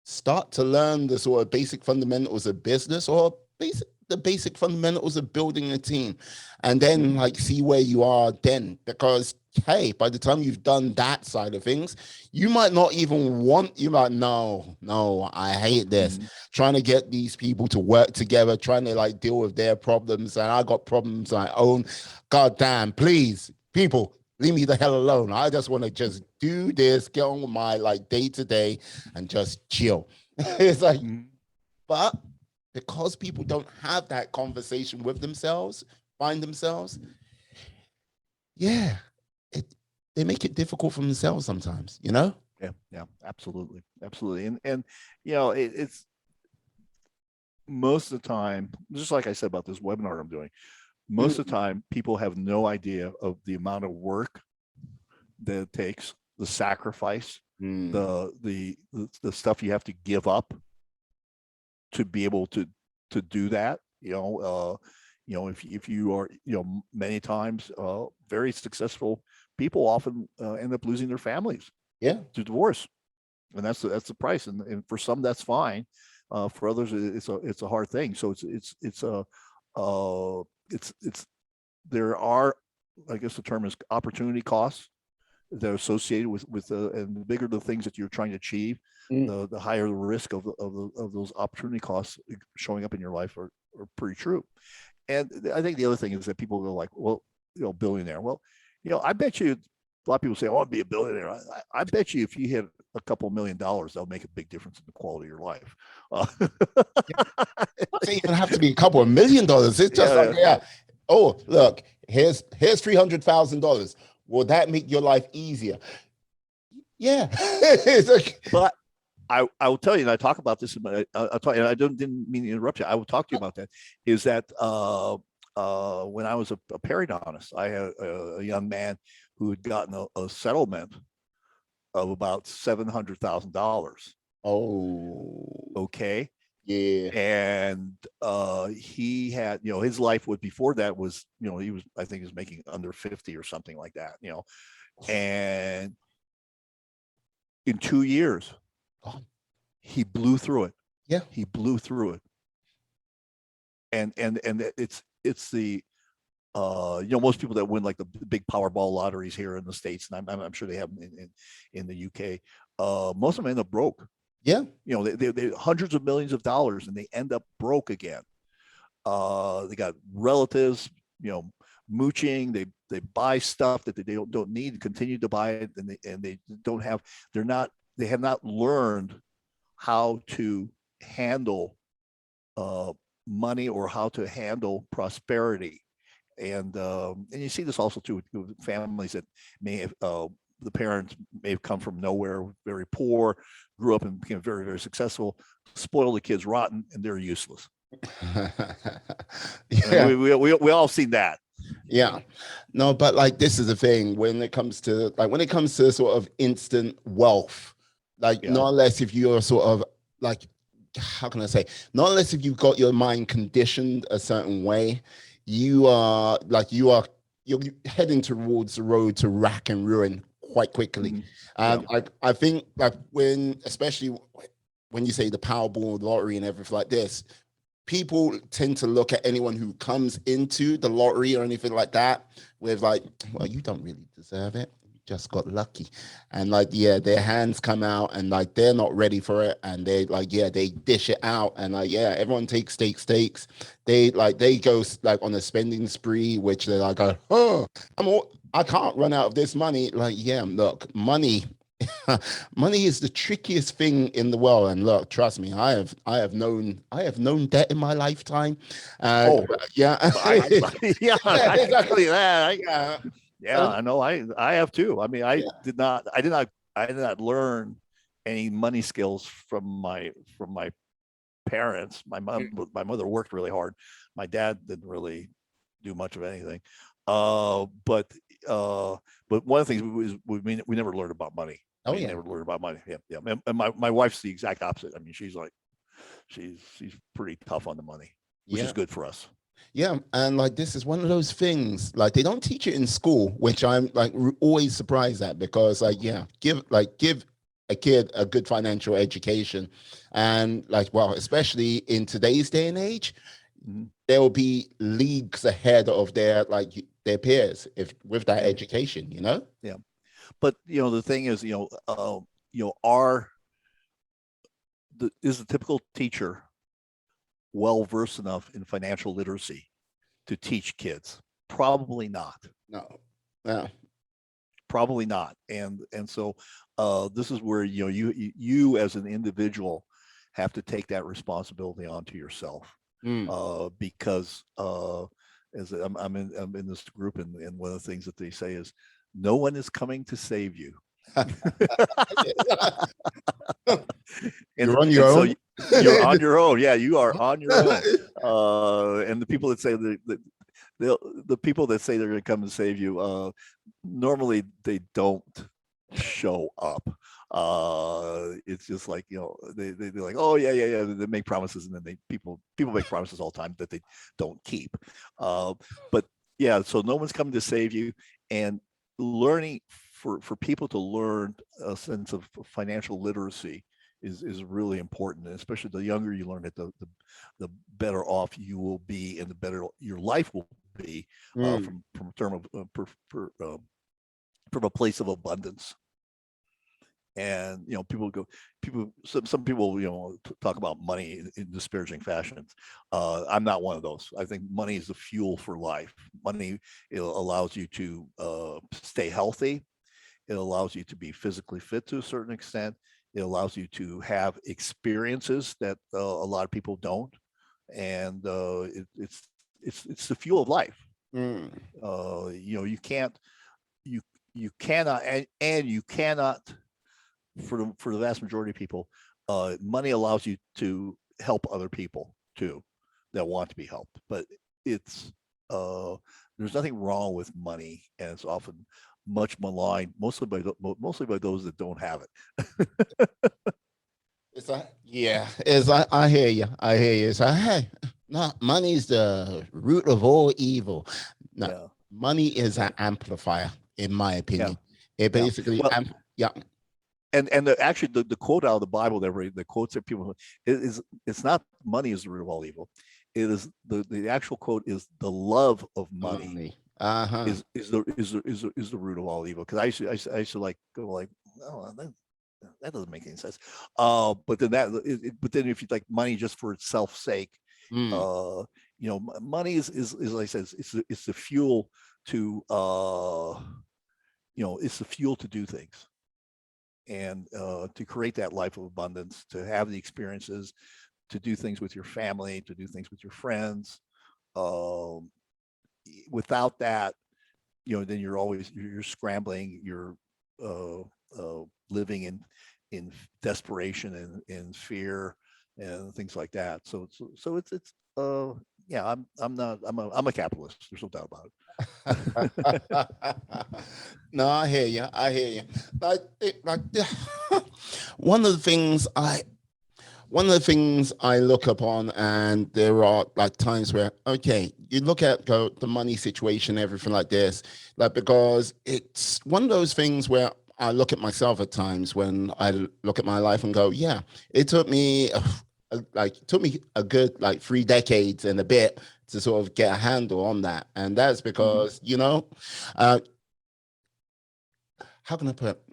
start to learn the sort of basic fundamentals of business or the basic fundamentals of building a team, and then like see where you are then. Because hey, by the time you've done that side of things, you might not even no, I hate this. Trying to get these people to work together, trying to like deal with their problems, and I got problems of my own. God damn, please, people, leave me the hell alone. I just want to just do this, get on with my like day to day and just chill. It's like, but because people don't have that conversation with themselves, find themselves, they make it difficult for themselves sometimes, you know? Yeah, absolutely. And it's most of the time, just like I said about this webinar I'm doing, most of the time people have no idea of the amount of work that it takes, the sacrifice, the stuff you have to give up to be able to do that. If you are, many times very successful people often end up losing their families to divorce, and that's the price. And for some that's fine. For others, it's a hard thing. So there are, I guess the term is opportunity costs that are associated with and the bigger the things that you're trying to achieve, the higher the risk of those opportunity costs showing up in your life are pretty true. And I think the other thing is that people go like, well, billionaire. Well, I bet you a lot of people say, I want to be a billionaire. I bet you if you hit a couple $1 million, that'll make a big difference in the quality of your life. It doesn't even have to be a couple $1 million. It's just oh, look, here's $300,000. Will that make your life easier? Yeah. It's like, but I will tell you, and I talk about this. I'll tell you, and I didn't mean to interrupt you. I will talk to you about that. Is that when I was a periodontist, I had a young man who had gotten a settlement of about $700,000. Oh, okay. Yeah. And he had, his life was before that was, I think he was making under 50 or something like that, and in 2 years, he blew through it. Yeah. He blew through it. And it's the, most people that win like the big Powerball lotteries here in the States, and I'm sure they have in the UK, most of them end up broke. Yeah. They hundreds of millions of dollars and they end up broke again. They got relatives, mooching. They buy stuff that they don't need, continue to buy it, and they have not learned how to handle money or how to handle prosperity. And you see this also too with families that may have the parents may have come from nowhere, very poor, grew up and became very, very successful, spoil the kids rotten, and they're useless. Yeah. We all seen that. Yeah. No, but like this is the thing when it comes to sort of instant wealth, like not unless if you're sort of like how can I say, not unless if you've got your mind conditioned a certain way, you are like you're heading towards the road to rack and ruin quite quickly. Mhm. Yeah. And I think like when, especially when you say the Powerball lottery and everything like this, people tend to look at anyone who comes into the lottery or anything like that with like, well, you don't really deserve it. You just got lucky. And like, yeah, their hands come out and like they're not ready for it. And they like, yeah, they dish it out. And like, yeah, everyone takes stakes. They go like on a spending spree, which they're like, oh, I can't run out of this money. Like, yeah, look, money money is the trickiest thing in the world. And look, trust me, I have known debt in my lifetime. Oh, Yeah. yeah, Yeah, I can tell exactly. you that. Yeah. Yeah, And I know. I have too. I mean, yeah. I did not learn any money skills from my parents. My mother worked really hard. My dad didn't really do much of anything. Uh, but but one of the things we never learned about money. Oh We yeah. never learned about money. Yeah, yeah. And my wife's the exact opposite. I mean, she's like she's pretty tough on the money, which is Yeah. good for us. Yeah. And like this is one of those things, like they don't teach it in school, which I'm like always surprised at because like, yeah, give a kid a good financial education. And like, well, especially in today's day and age, Mhm. they'll be leagues ahead of their peers if with that Yeah, education, you know? yeah. But the thing is, our is the typical teacher well versed enough in financial literacy to teach kids? Probably not. No. No. Probably not. And so this is where you as an individual have to take that responsibility onto yourself, Mm. because as I'm in this group, and one of the things that they say is no one is coming to save you. and You're on your and so own. you're on your own. Yeah, you are on your own. And the people that say the people that say they're going to come and save you, normally they don't show up. It's just like they're like, oh yeah. They make promises, and then people make promises all the time that they don't keep. But yeah, so no one's coming to save you, and learning for people to learn a sense of financial literacy is really important, and especially the younger you learn it, the better off you will be, and the better your life will be, Mm. from a term of from a place of abundance. And some people talk about money in disparaging fashions. I'm not one of those. I think money is the fuel for life. Money, it allows you to stay healthy. It allows you to be physically fit to a certain extent. It allows you to have experiences that a lot of people don't, and it's the fuel of life. Mm. You can't you you cannot, and you cannot, for the vast majority of people, money allows you to help other people too that want to be helped. But it's uh, there's nothing wrong with money, and it's often much maligned, mostly by those that don't have it. It's like, yeah, it's like, I hear you. I hear you. It's like, hey, no, money is the root of all evil. No, Yeah, money is yeah, an amplifier, in my yeah, opinion. It yeah. basically, Well, yeah. and actually the quote out of the Bible the quotes that people is it's not money is the root of all evil. It is the actual quote is the love of money Money. Uh-huh. is the root of all evil. Because I used to like go like, no, that doesn't make any sense. But then but then if you like money just for itself sake, Mm. uh, money is like I said, it's the fuel to it's the fuel to do things, and to create that life of abundance, to have the experiences, to do things with your family, to do things with your friends. Um, Without that, then you're scrambling, you're uh, living in desperation and in fear and things like that. So it's yeah, I'm a capitalist. There's no doubt about it. No, I hear you. I hear you. Like, one of the things one of the things I look upon, and there are like times where, okay, you look at the money situation, everything like this, like, because it's one of those things where I look at myself at times when I look at my life and go, yeah, it took me a good like 3 decades and a bit to sort of get a handle on that. And that's Mhm. because, uh, how can I put it?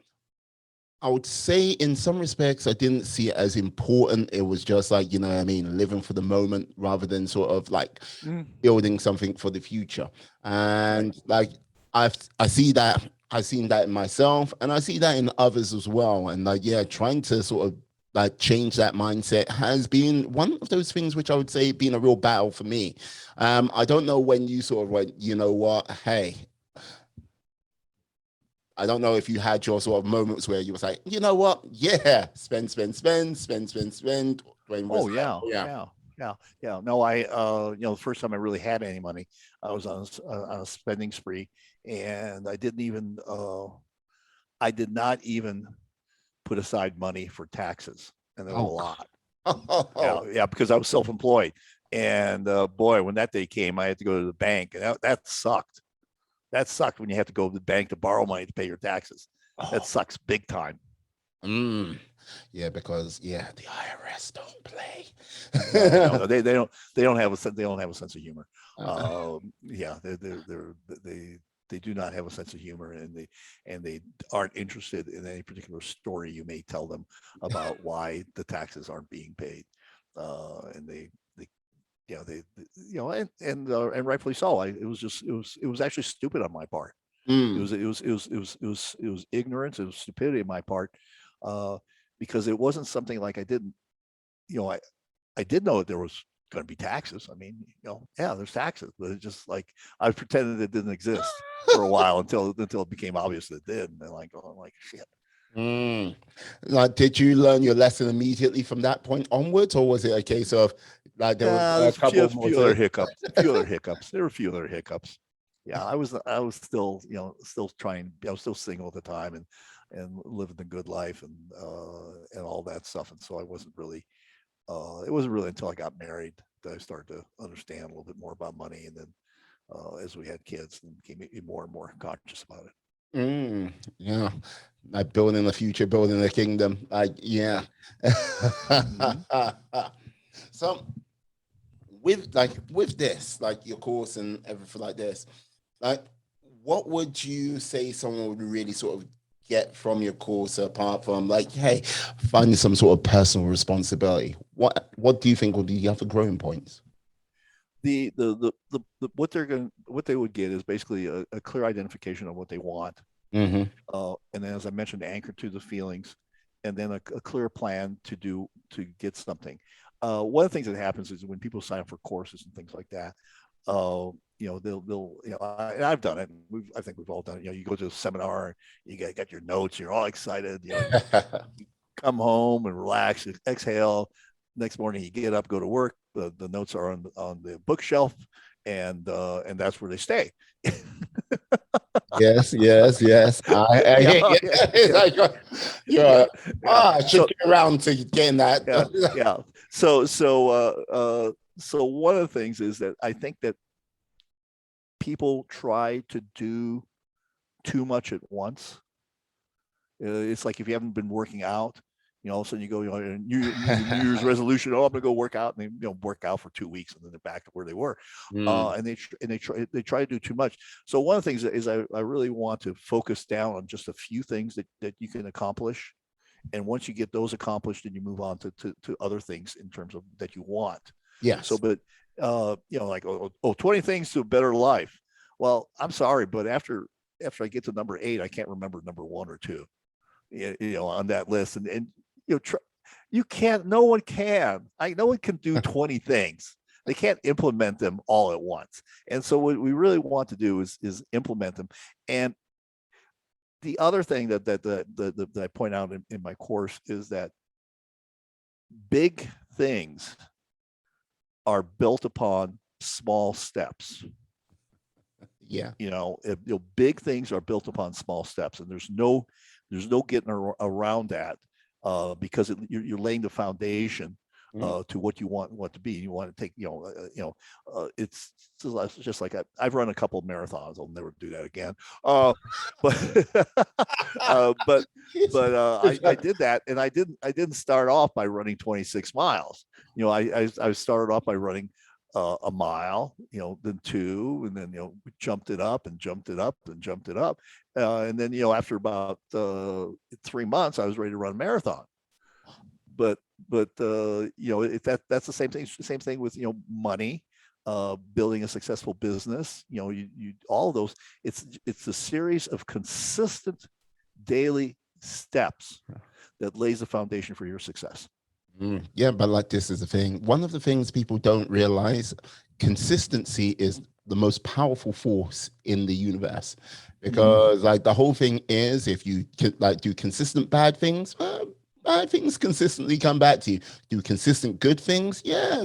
I would say in some respects, I didn't see it as important. It was just like, what I mean, living for the moment rather than sort of like Mm, building something for the future. right. And like, I see that, I've seen that in myself and I see that in others as well. And like, yeah, trying to sort of like change that mindset has been one of those things which I would say been a real battle for me. I don't know when you sort of went, you know what, hey, I don't know if you had your sort of moments where you was like, you know what? Yeah, spend, spend, spend, spend, spend, spend. When was Oh like, yeah, oh yeah. yeah, yeah, yeah. No, the first time I really had any money, I was on a spending spree, and I did not even put aside money for taxes, and there was a Oh, lot. Yeah, oh, yeah, because I was self-employed, and boy, when that day came, I had to go to the bank, and that sucked. That sucked when you have to go to the bank to borrow money to pay your taxes. That oh, sucks big time. mm. Yeah, because yeah, the IRS don't play. No, no, they don't have they don't have a sense of humor. Uh, Yeah, they they do not have a sense of humor, and they aren't interested in any particular story you may tell them about why the taxes aren't being paid, and they and rightfully so. It was actually stupid on my part. mm, It was ignorance. It was stupidity on my part, uh, because it wasn't something like I didn't you know I did know that there was going to be taxes. I mean, yeah, there's taxes, but it's just like I pretended it didn't exist for a while until it became obvious that it did, and then like, oh, I'm like, shit. mm. Like, did you learn your lesson immediately from that point onwards, or was it a case of like there was a There's couple a more few other to? hiccups. A few other hiccups. There were a few other hiccups. Yeah, I was still still trying. I was still single at the time and living the good life and all that stuff. And so I wasn't really. It wasn't really until I got married that I started to understand a little bit more about money. And then as we had kids, and became more and more conscious about it. Mm, yeah, like building the future, building the kingdom. Like, yeah. Right. Mm-hmm. So with this, like your course and everything like this, like what would you say someone would really sort of get from your course apart from like, hey, finding some sort of personal responsibility? What do you think would be the other growing points? What what they would get is basically a clear identification of what they want, Mm-hmm. and then as I mentioned, anchor to the feelings, and then a clear plan to get something. One of the things that happens is when people sign up for courses and things like that, they'll and I've done it. I think we've all done it. You go to a seminar, you got your notes, you're all excited. You come home and relax, exhale. Next morning, you get up, go to work. The notes are on the bookshelf, and that's where they stay. Yes, yes, yes. I Yeah, hear you. yeah, It's yeah, like yeah, you're yeah. I should So get around to getting that. yeah, yeah. So one of the things is that I think that people try to do too much at once. It's like if you haven't been working out, all of a sudden you go, New Year's resolution. Oh, I'm gonna go work out, and they work out for 2 weeks, and then they're back to where they were. Mm, And they try to do too much. So one of the things is I really want to focus down on just a few things that you can accomplish, and once you get those accomplished, then you move on to other things in terms of that you want. So, yes. but like 20 things to a better life. Well, I'm sorry, but after I get to number 8, I can't remember number 1 or 2, on that list. And you can't. No one can. No one can do 20 things. They can't implement them all at once. And so what we really want to do is implement them. And the other thing that I point out in my course is that big things are built upon small steps. Yeah. Big things are built upon small steps, and there's no getting around that, because you're laying the foundation Mm. to what you want to be. You want to take, it's just like I've run a couple of marathons. I'll never do that again. But but Yes. I did that, and I didn't start off by running 26 miles. I started off by running a mile, then two, and then we jumped it up and jumped it up and jumped it up, and then after about 3 months, I was ready to run a marathon. But that's the same thing with money, building a successful business. You all of those. It's a series of consistent daily steps that lays the foundation for your success. Yeah, but like this is the thing. One of the things people don't realize, consistency is the most powerful force in the universe. Because like the whole thing is, if you like do consistent bad things, bad things consistently come back to you. Do consistent good things, yeah,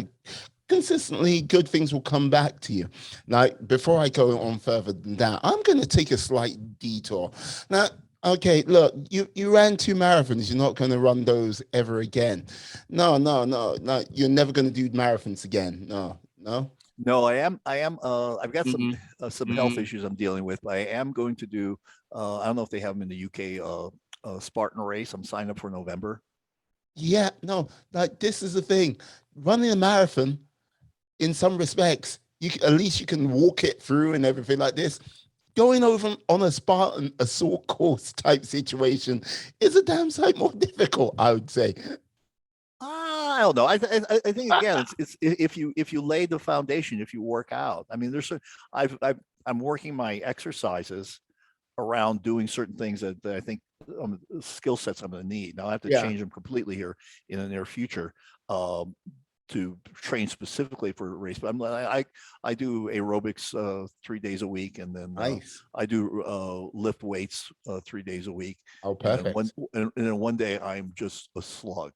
consistently good things will come back to you. Like before I go on further than that, I'm going to take a slight detour. Now, okay, look, you ran 2 marathons. You're not going to run those ever again. No, no, no, no. You're never going to do marathons again. No, no. No, I am. I am. I've got some Mm, some health issues I'm dealing with, but I am going to do. I don't know if they have them in the UK. Spartan race. I'm signed up for November. yeah, no. Like this is the thing. Running a marathon, in some respects, at least you can walk it through and everything like this. Going over on a Spartan assault course type situation is a damn sight more difficult, I would say. I don't know. I think again, it's if you lay the foundation, if you work out. I mean, I'm working my exercises around doing certain things that I think skill sets I'm going to need. Now I have to Yeah, change them completely here in the near future. Um, to train specifically for a race. But I do aerobics 3 days a week, and then nice. I do lift weights 3 days a week, Oh, and then perfect. one day I'm just a slug.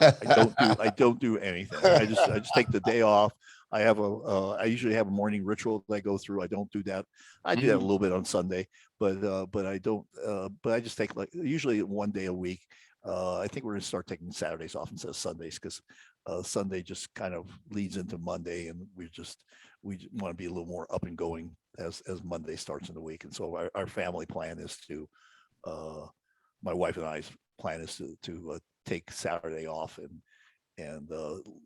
I don't do anything. I just take the day off. I usually have a morning ritual that I go through. I don't do that. I do that a Mm, little bit on Sunday, but I don't. But I just take like usually one day a week. I think we're going to start taking Saturdays off instead of Sundays because Sunday just kind of leads into Monday, and we want to be a little more up and going as Monday starts in the week. And so our family plan is to uh, my wife and I's plan is to take Saturday off, and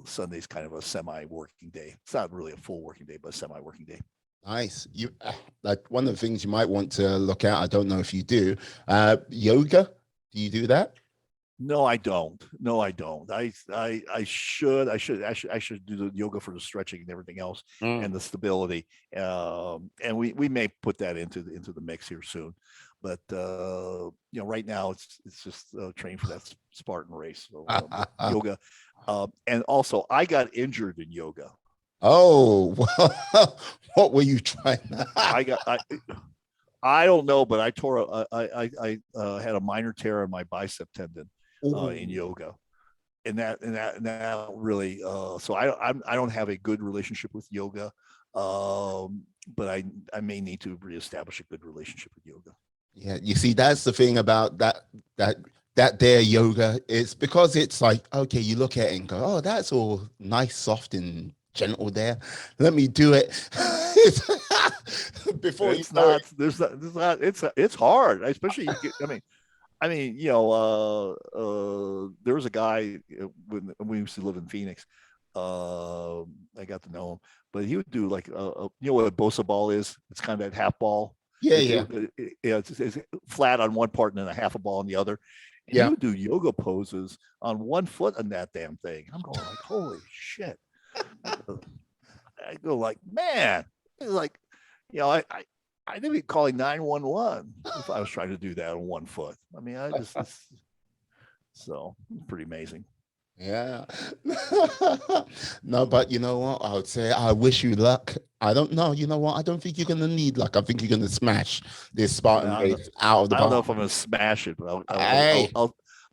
Sunday's kind of a semi-working day. It's not really a full working day, but a semi-working day. nice. You like one of the things you might want to look at. I don't know if you do. Yoga. Do you do that? No, I don't. No, I don't. I should. I should do the yoga for the stretching and everything else Mm. and the stability. And we may put that into the mix here soon. But right now it's just training for that Spartan race. So, but yoga, and also I got injured in yoga. Oh, well, what were you trying? I got I don't know, but I tore I had a minor tear in my bicep tendon in Oh, yoga, and that really so I don't have a good relationship with yoga, but I may need to reestablish a good relationship with yoga. yeah. You see, that's the thing about that that there yoga. It's because it's like, okay, you look at it and go, oh, that's all nice, soft, and gentle there. Let me do it. Before you It's know it. not there's not it's hard, especially you get I mean, there was a guy when we used to live in Phoenix. I got to know him, but he would do like what a bosa ball is. It's kind of that half ball. Yeah, yeah, It's flat on one part and then a half a ball on the other. And he yeah. would do yoga poses on one foot on that damn thing. I'm going like, holy shit! I go like, man, it's like, I'd be calling 911 if I was trying to do that on one foot. I mean, so it's pretty amazing. Yeah. No, but you know what? I would say I wish you luck. I don't know. You know what? I don't think you're gonna need luck. I think you're gonna smash this Spartan I don't know, race out of the I don't know park. if I'm going to smash it, but Hey.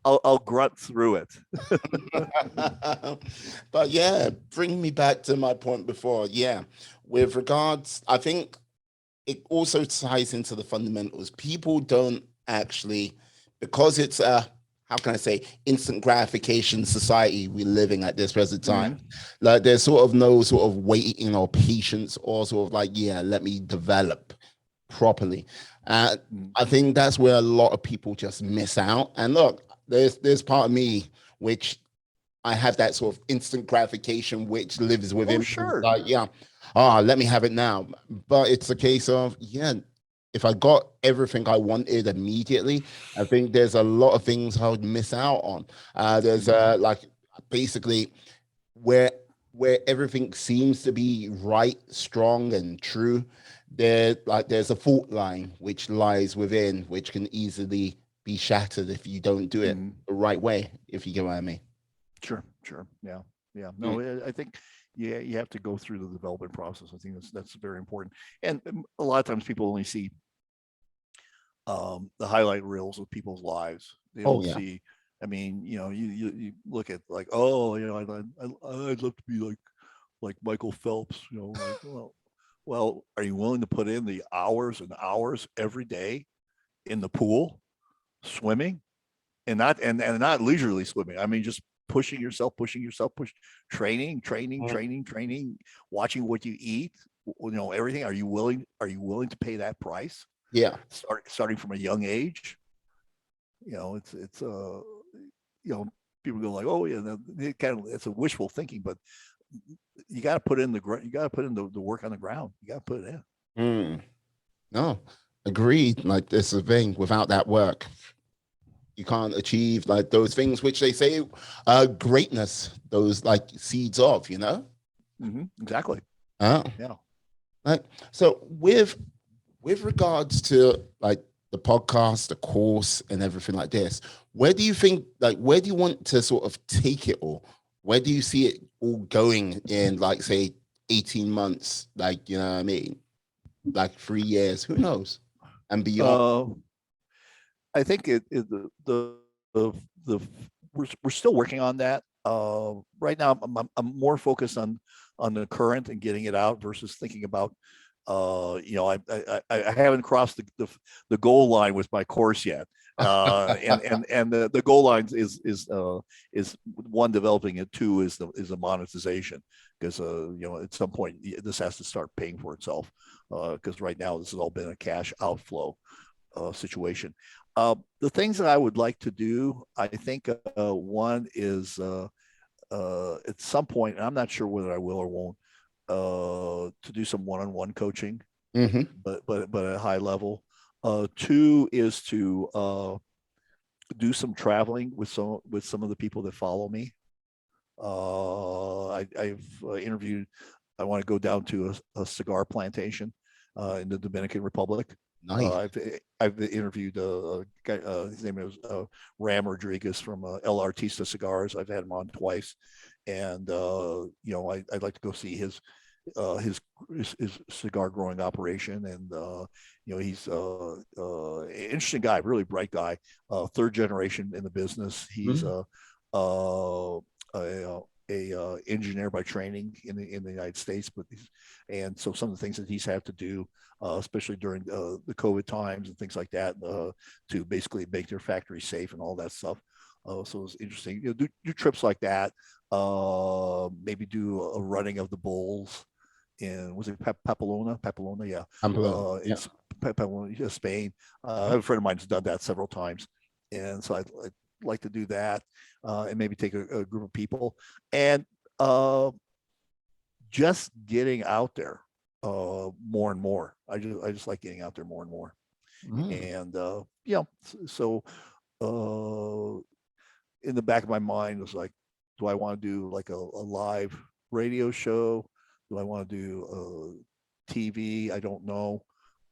I'll grunt through it. But yeah, bring me back to my point before. Yeah. With regards, I think it also ties into the fundamentals. People don't actually, because it's a how can I say, instant gratification society we're living at this present time. Mm-hmm. Like there's sort of no sort of waiting or patience or sort of like, yeah, let me develop properly. And I think that's where a lot of people just miss out. And look, there's part of me which I have that sort of instant gratification which lives Oh, within me. sure. Like, yeah, let me have it now. But it's a case of, yeah, if I got everything I wanted immediately, I think there's a lot of things I would miss out on. There's Mm-hmm. like basically where where everything seems to be right, strong, and true. There's a fault line which lies within, which can easily be shattered if you don't do it Mm-hmm. the right way. If you get what I mean. Sure, sure. Yeah, yeah. Mm. No, I think yeah, you have to go through the development process. I think that's very important. And a lot of times people only see the highlight reels of people's lives. They Oh don't yeah. see. I mean, you look at like, oh, I'd love to be like Michael Phelps. Like, well, are you willing to put in the hours and hours every day in the pool, swimming, and not leisurely swimming? I mean, just pushing yourself, Mm. training, watching what you eat, everything. Are you willing to pay that price? Yeah. Starting from a young age, it's you know, people go like, oh yeah, it's a wishful thinking, but you got to put in you got to put in the work on the ground. You got to put it in. Mm. No, agreed. Like this is the thing. Without that work, you can't achieve like those things which they say greatness, those like seeds of, you know? Exactly. Uh, Yeah. like so with regards to like the podcast, the course, and everything like this, where do you think like where do you want to sort of take it all? Where do you see it all going in like say 18 months, like you know what I mean? Like 3 years, who knows? And beyond. Uh, I think the we're still working on that. Right now, I'm more focused on the current and getting it out versus thinking about. I haven't crossed the goal line with my course yet, and the goal lines is one, developing it. Two is the monetization, because at some point this has to start paying for itself, because right now this has all been a cash outflow situation. The things that I would like to do, I think one is at some point, and I'm not sure whether I will or won't, to do some one-on-one coaching, Mm-hmm. but at a high level. Two is to do some traveling with some of the people that follow me. I've interviewed. I want to go down to a cigar plantation in the Dominican Republic. Nice. I've interviewed a guy. His name is Ram Rodriguez from El Artista Cigars. I've had him on twice, and I'd like to go see uh, his his cigar growing operation, and he's an interesting guy, really bright guy, third generation in the business. He's Mm-hmm. uh, a engineer by training in the United States, and so some of the things that he's had to do, especially during the COVID times and things like that, to basically make their factory safe and all that stuff. So it's interesting. Do trips like that. Maybe do a running of the bulls in, was it Papelona, yeah, Pamplona. in Yeah. Papelona, Spain. I have a friend of mine who's done that several times, and so I'd like to do that, and maybe take a group of people, and uh, just getting out there more and more. I just like getting out there more and more, Mm. and so in the back of my mind was like, do I want to do like a live radio show? Do I want to do TV? I don't know.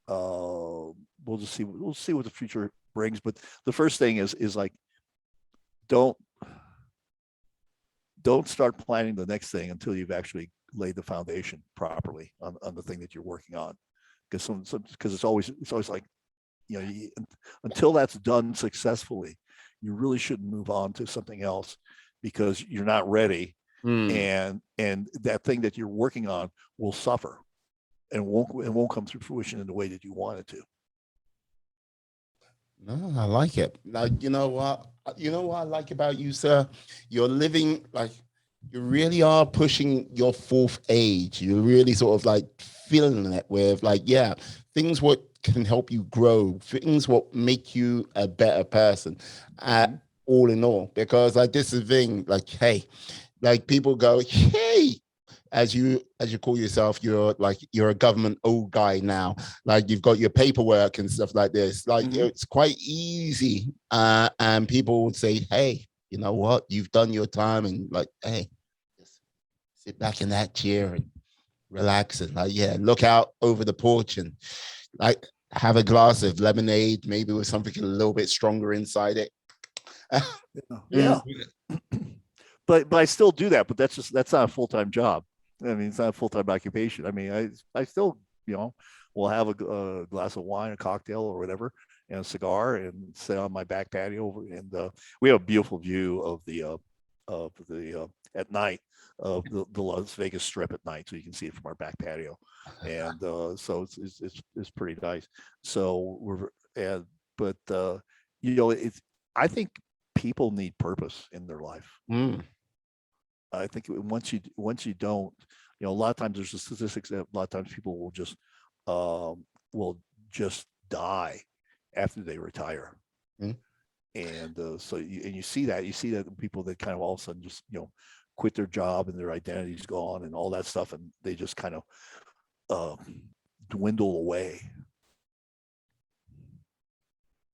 We'll just see. We'll see what the future brings. But the first thing is like, don't don't start planning the next thing until you've actually laid the foundation properly on the thing that you're working on. Because because it's always like, until that's done successfully, you really shouldn't move on to something else because you're not ready, Mm. and that thing that you're working on will suffer and won't come to fruition in the way that you want it to. No, I like it. Like, you know what? You know what I like about you, sir? You're living like you really are pushing your fourth age. You're really sort of like feeling it with like, yeah, things what can help you grow, things what make you a better person, Mhm. all in all. Because like this is the thing, like, hey, like people go, hey, as you call yourself, you're a government old guy now. Like you've got your paperwork and stuff like this. Like Mhm. it's quite easy. And people would say, hey, you know what? You've done your time, and like, hey, just sit back in that chair and relax and like, yeah, look out over the porch and like have a glass of lemonade, maybe with something a little bit stronger inside it. Yeah. Mm. Yeah. But I still do that. But that's not a full time job. I mean, it's not a full time occupation. I mean, I still will have a glass of wine, a cocktail, or whatever, and a cigar, and sit on my back patio. And we have a beautiful view of the at night of the Las Vegas Strip at night, so you can see it from our back patio, and so it's pretty nice. So we're and but it's I think people need purpose in their life. Mm. I think once you don't, a lot of times there's the statistics that a lot of times people will just die after they retire, Mm. and you see that people that kind of all of a sudden just quit their job and their identity's gone and all that stuff, and they just kind of uh, dwindle away.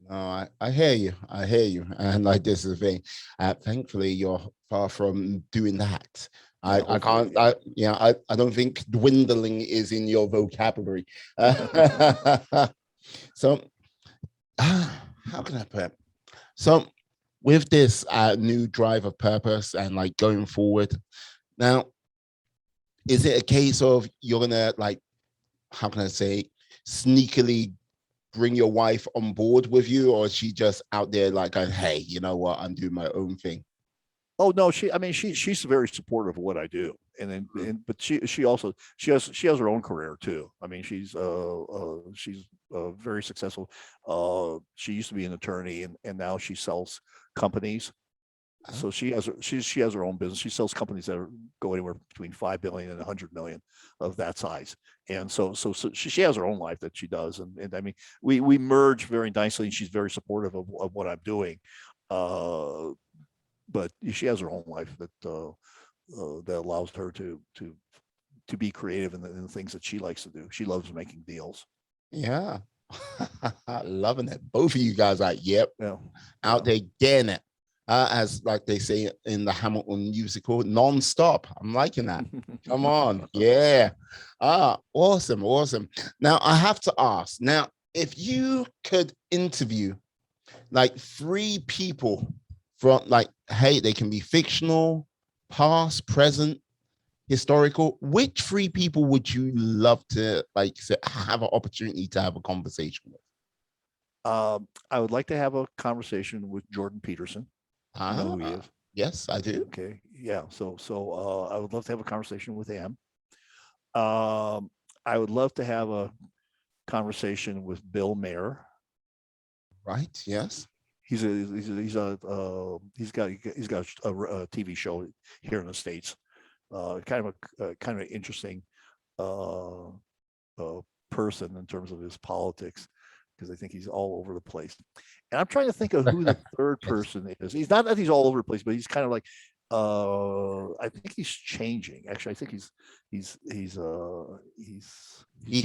No, I hear you. I hear you. And like this is the thing. Thankfully, you're far from doing that. Yeah, I hopefully, can't. I don't think dwindling is in your vocabulary. So, how can I put it? So, with this new drive of purpose and like going forward, now, is it a case of you're gonna like, how can I say, sneakily bring your wife on board with you, or is she just out there like, going, hey, you know what, I'm doing my own thing? oh no, I mean, she's very supportive of what I do, but she has her own career too. I mean, she's very successful. She used to be an attorney, and now she sells companies. Oh, So she has her own business. She sells companies that go anywhere between 5 billion and 100 million of that size. And so she has her own life that she does, and I mean, we merge very nicely. And she's very supportive of what I'm doing. Uh, but she has her own life that allows her to be creative in the things that she likes to do. She loves making deals. yeah. Loving it. Both of you guys are, yep, Yeah, out yeah. there getting it. As like they say in the Hamilton musical, non-stop. I'm liking that. Come on. Yeah. Awesome. Awesome. Now I have to ask. Now, if you could interview like three people from like, hey, they can be fictional, past, present, historical. Which three people would you love to like have an opportunity to have a conversation with? I would like to have a conversation with Jordan Peterson. You know who he Ah, is? yes, I do. Okay, yeah. So I would love to have a conversation with him. Um, I would love to have a conversation with Bill Mayer. Right. Yes. He's got a TV show here in the States. Kind of interesting uh, person in terms of his politics, because I think he's all over the place. And I'm trying to think of who the third Yes. person is. He's not that he's all over the place, but he's kind of like I think he's changing. Actually, I think he's changing in terms. He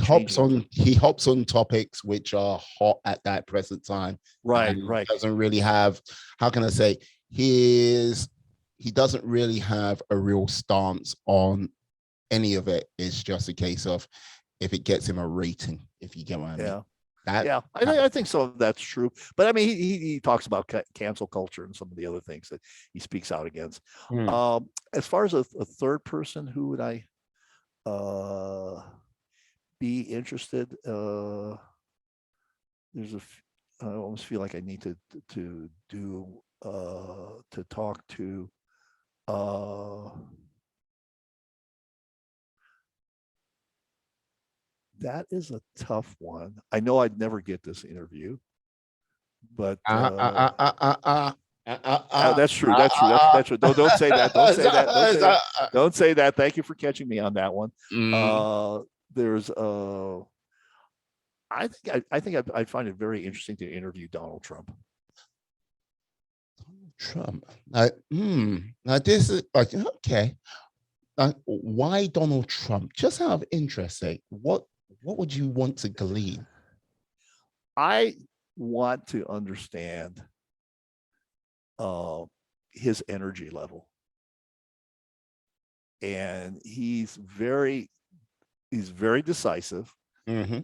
hops on topics which are hot at that present time, Right, and right. doesn't really have, how can I say, his he doesn't really have a real stance on any of it. It's just a case of if it gets him a rating, if you get what I mean. Yeah. That Yeah, kind of I think so. That's true. But I mean, he talks about cancel culture and some of the other things that he speaks out against. thing. As far as a third person, who would I uh, be interested? There's I almost feel like I need to talk to. Uh, that is a tough one. I know I'd never get this interview, But Uh, uh, uh, uh, uh, that's true. That's true. That's true. Don't say that. Don't say that. Don't say that. uh. Don't say that. Thank you for catching me on that one. Mm. Uh, there's I find it very interesting to interview Donald Trump. Trump. Now this is like okay. Why Donald Trump? Just out of interest sake, what would you want to glean? I want to understand uh, his energy level, and he's very decisive. Mm-hmm.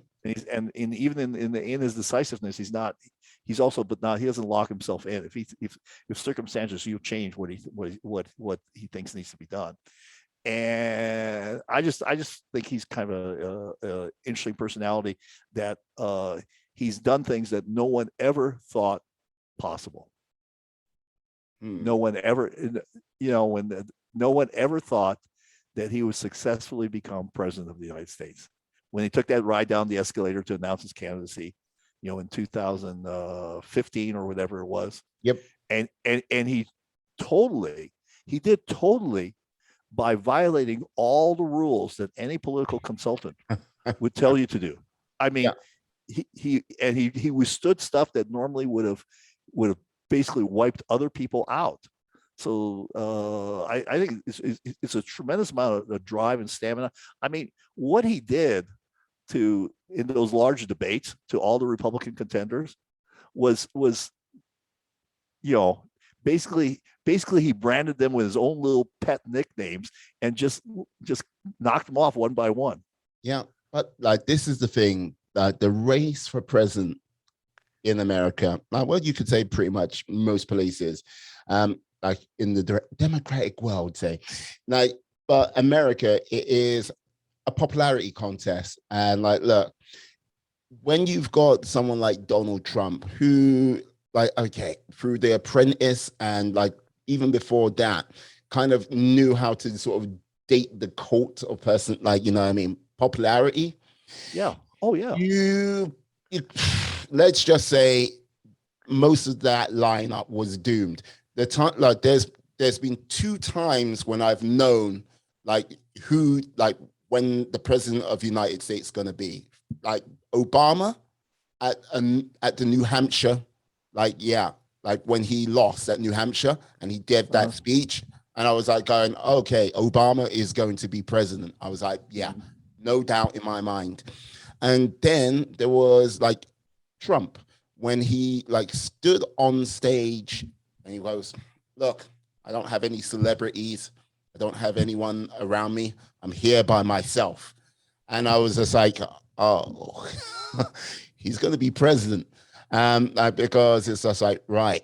And even in his decisiveness, he's also but not he doesn't lock himself in. If circumstances, he'll change what he thinks needs to be done. And I just think he's kind of a interesting personality that he's done things that no one ever thought possible. Mm. No one ever, no one ever thought that he would successfully become president of the United States. When he took that ride down the escalator to announce his candidacy, in 2015 or whatever it was, Yep. and he did totally by violating all the rules that any political consultant would tell you to do. I mean, Yeah. he withstood stuff that normally would have basically wiped other people out. So I think it's a tremendous amount of drive and stamina. I mean, what he did to in those large debates to all the Republican contenders was you know basically he branded them with his own little pet nicknames and just knocked them off one by one. Yeah. But like this is the thing, the race for president in America, well, you could say pretty much most places, like in the democratic world, say, like, but America, it is a popularity contest. And like, look, when you've got someone like Donald Trump, who, like, okay, through The Apprentice and like even before that, kind of knew how to sort of date the cult of person, like, you know what I mean, popularity. Yeah. Oh yeah. You let's just say most of that lineup was doomed. The time, like, there's been two times when I've known like who, like, when the president of the United States is going to be, like Obama at the New Hampshire, like, yeah, like when he lost at New Hampshire and he gave that speech, and I was like going, okay, Obama is going to be president. I was like, yeah, no doubt in my mind. And then there was like Trump when he like stood on stage and he goes, look, I don't have any celebrities. I don't have anyone around me. I'm here by myself. And I was just like, oh, he's going to be president. Because it's just like, right,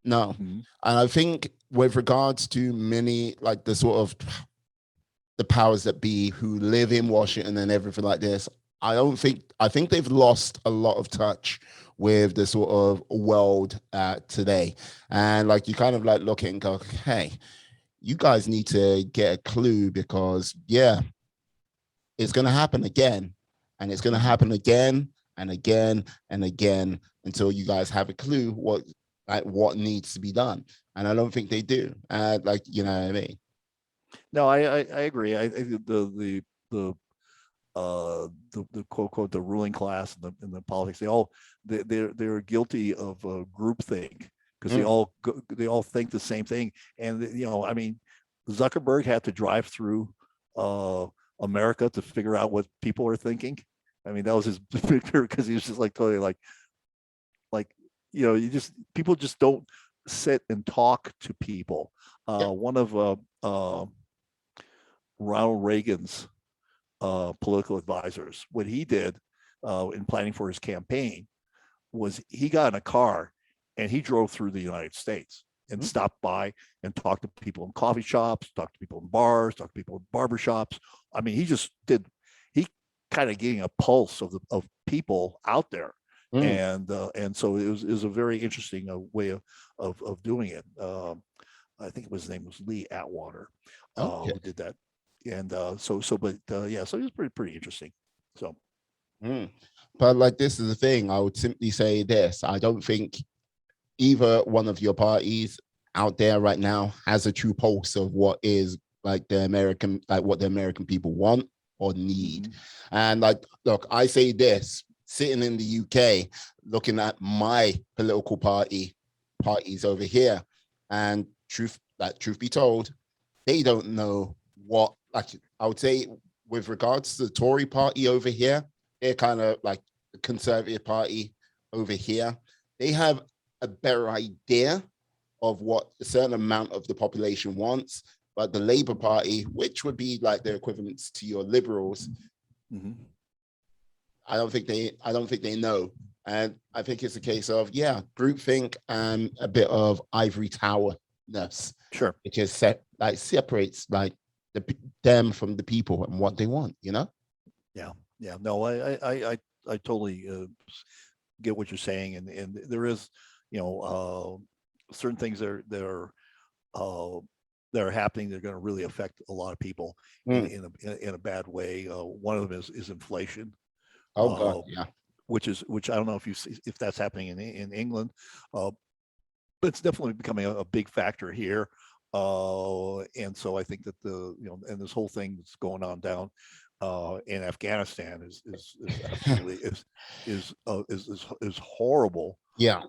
no. Mm-hmm. And I think with regards to many, like the sort of the powers that be who live in Washington and everything like this, I think they've lost a lot of touch with the sort of world today. And like you kind of like look at it and go, hey, you guys need to get a clue because yeah, it's gonna happen again. And it's gonna happen again and again and again until you guys have a clue what needs to be done. And I don't think they do. Like, you know what I mean? No, I agree. I think the quote quote the ruling class and the politics they're guilty of groupthink because Mm. they all think the same thing. And I mean, Zuckerberg had to drive through America to figure out what people are thinking. I mean, that was his because he was just like totally like you just people just don't sit and talk to people. Yeah. One of Ronald Reagan's political advisors. What he did in planning for his campaign was he got in a car and he drove through the United States and stopped by and talked to people in coffee shops, talked to people in bars, talked to people in barber shops. I mean, he kind of getting a pulse of people out there. Mm. And so it was a very interesting way of doing it. I think his name was Lee Atwater, Okay. who did that. And but yeah, so it was pretty interesting. So Mm. But like, this is the thing. I would simply say this. I don't think either one of your parties out there right now has a true pulse of what is like the American, like what the American people want or need. Mm-hmm. And like, look, I say this sitting in the UK, looking at my political parties over here, and truth be told, they don't know what, like, I would say with regards to the Tory party over here, they're kind of like the Conservative party over here. They have a better idea of what a certain amount of the population wants. But the Labour Party, which would be like the equivalents to your Liberals, Mm-hmm. I don't think they know. And I think it's a case of, yeah, groupthink and a bit of ivory tower-ness, Sure. which is like separates like them from the people and what they want, you know? Yeah. Yeah. No, I totally get what you're saying, and there is, you know, certain things uh, that are happening that are going to really affect a lot of people Mm. in a bad way. One of them is inflation, Oh God, uh, yeah. which I don't know if if that's happening in England, uh, but it's definitely becoming a big factor here. And so I think that and this whole thing that's going on down in Afghanistan is absolutely is horrible. Yeah.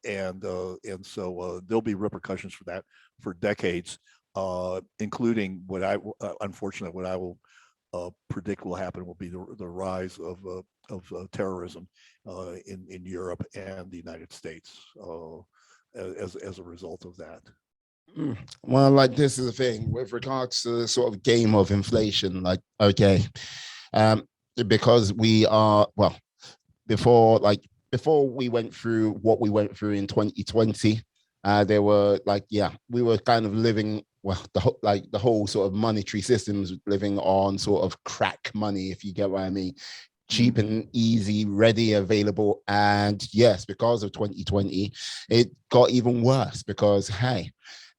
And so there'll be repercussions for that for decades, including unfortunately what I will predict will happen will be the rise of terrorism in Europe and the United States as a result of that. Mm. Well, like, this is the thing with regards to the sort of game of inflation. Like, okay, um, because we are, well, before like before we went through what we went through in 2020, there were like, yeah, we were kind of living, well, the whole sort of monetary systems living on sort of crack money, if you get what I mean. Cheap Mm-hmm. and easy, ready, available. And yes, because of 2020, it got even worse because, hey,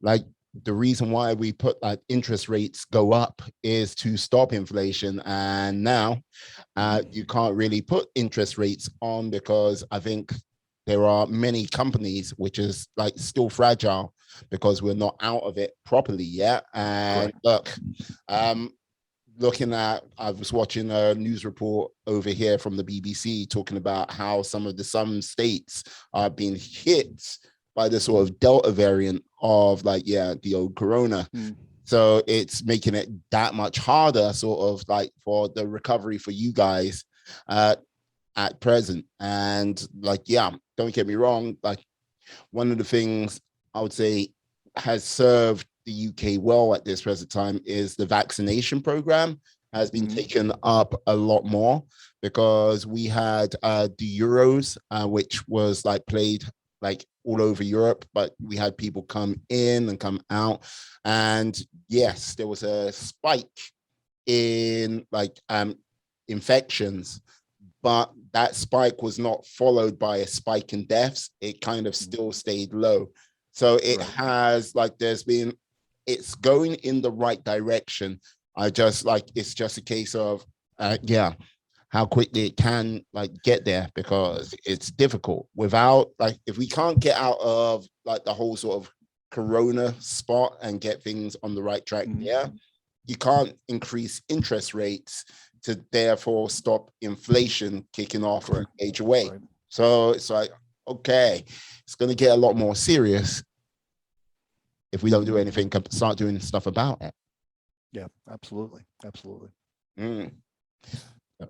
like, the reason why we put like interest rates go up is to stop inflation. And now you can't really put interest rates on because I think there are many companies which is like still fragile because we're not out of it properly yet. And Correct. look, um, I was watching a news report over here from the BBC talking about how some states are being hit by the sort of Delta variant of, like, yeah, the old corona. Mm. So it's making it that much harder, sort of like, for the recovery for you guys uh, at present. And like, yeah, don't get me wrong. Like, one of the things I would say has served the UK well at this present time is the vaccination program has been Mm. taken up a lot more because we had the Euros, which was like played like all over Europe, but we had people come in and come out. And yes, there was a spike in like infections, but that spike was not followed by a spike in deaths. It kind of still stayed low. So it Right. has like it's going in the right direction. I just like it's just a case of yeah, how quickly it can like get there because it's difficult without like if we can't get out of like the whole sort of corona spot and get things on the right track. Mm. Yeah, you can't increase interest rates to therefore stop inflation kicking off and Correct. age away. Right. So it's like, okay, it's going to get a lot more serious if we don't do Mm. anything, start doing stuff about it. Yeah. Absolutely. Absolutely. Mm.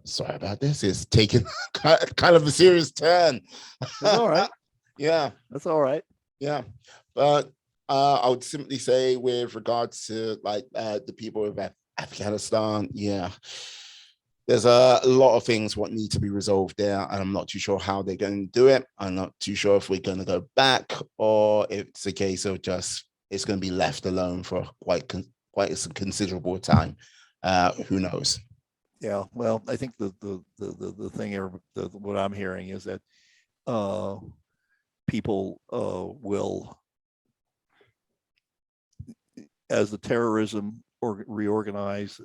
Sorry about this. It's taking kind of a serious turn. That's all right. Yeah, That's all right. yeah. But I would simply say, with regards to like the people of Afghanistan, yeah, there's a lot of things what need to be resolved there, and I'm not too sure how they're going to do it. I'm not too sure if we're going to go back or if it's a case of just it's going to be left alone for quite a considerable time. Who knows? Yeah. Well, I think the thing here, what I'm hearing is that uh, people will, as the terrorism reorganize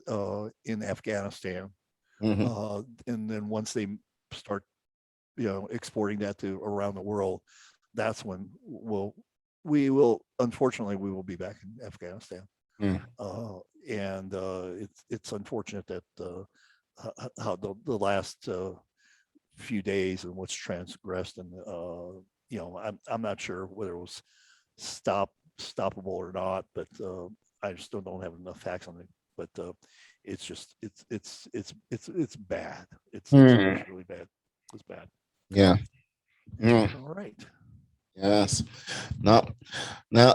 in Afghanistan, Mhm. And then once they start, exporting that to around the world, that's when unfortunately we will be back in Afghanistan. Mm. And it's unfortunate that how the last few days and what's transgressed, and I'm not sure whether it was stoppable or not, but I still don't have enough facts on it. But it's just it's bad. It's Mm. really bad. It's bad. Yeah. Mm. All right. Yes. No. No.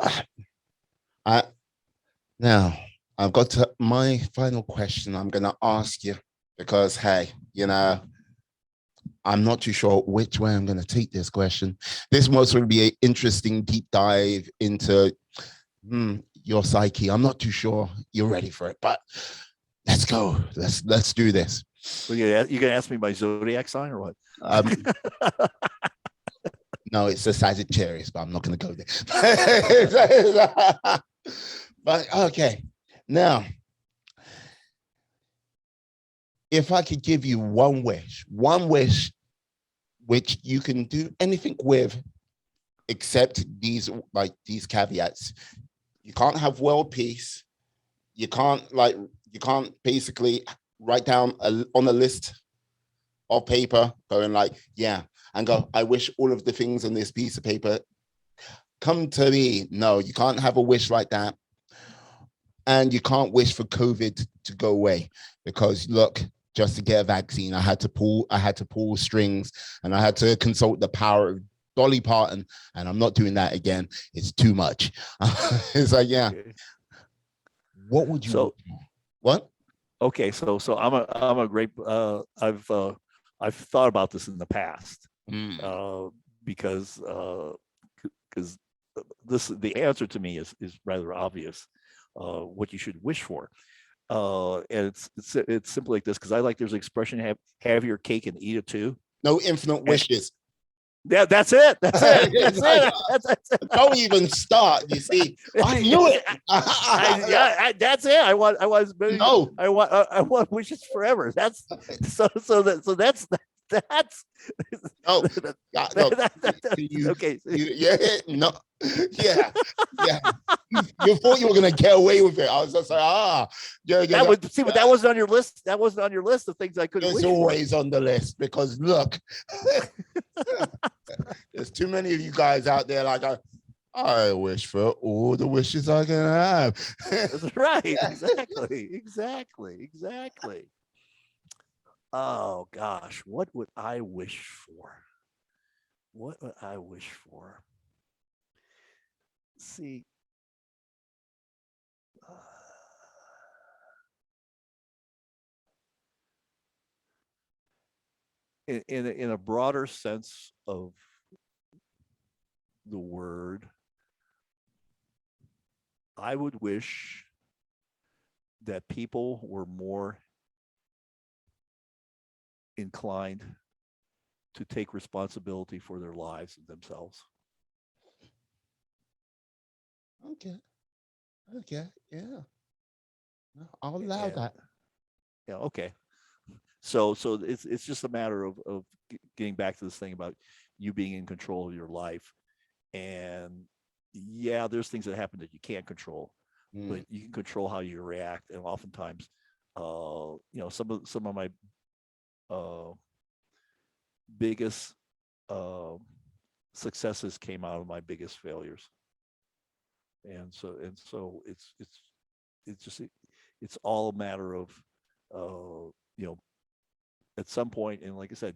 I now I've got to my final question. I'm gonna ask you because hey, I'm not too sure which way I'm gonna take this question. This must really be an interesting deep dive into your psyche. I'm not too sure you're ready for it, but let's go. Let's do this. Well, you gonna ask me my zodiac sign or what? Um, no, it's a Sagittarius, but I'm not going to go there. But okay, now, if I could give you one wish, which you can do anything with, except these caveats. You can't have world peace. You can't basically write down on a list of paper going like, yeah, and go, I wish all of the things on this piece of paper come to me. No, you can't have a wish like that. And you can't wish for COVID to go away because look, just to get a vaccine, I had to pull strings and I had to consult the power of Dolly Parton, and I'm not doing that again. It's too much. It's like, yeah. Okay. What would you? So, what? Okay, so I'm a great. I've thought about this in the past because the answer to me is rather obvious. What you should wish for, and it's simply like this, because I like there's an expression, have your cake and eat it too. No infinite wishes. Yeah, that's it. That's it. That's it. Don't even start. You see, I knew it. That's it. I want wishes forever. That's that's no, no. Okay. No, yeah. You thought you were gonna get away with it. I was just like, but that wasn't on your list. That wasn't on your list of things I could. It's always on the list because look, there's too many of you guys out there like I wish for all the wishes I can have. That's right. Exactly. Oh gosh, what would I wish for? What would I wish for? See, in a broader sense of the word, I would wish that people were more inclined to take responsibility for their lives and themselves. Okay, yeah. I'll allow that. Yeah, okay. So it's just a matter of getting back to this thing about you being in control of your life. And yeah, there's things that happen that you can't control, but you can control how you react. And oftentimes, some of my biggest successes came out of my biggest failures. And so it's all a matter of at some point, and like I said,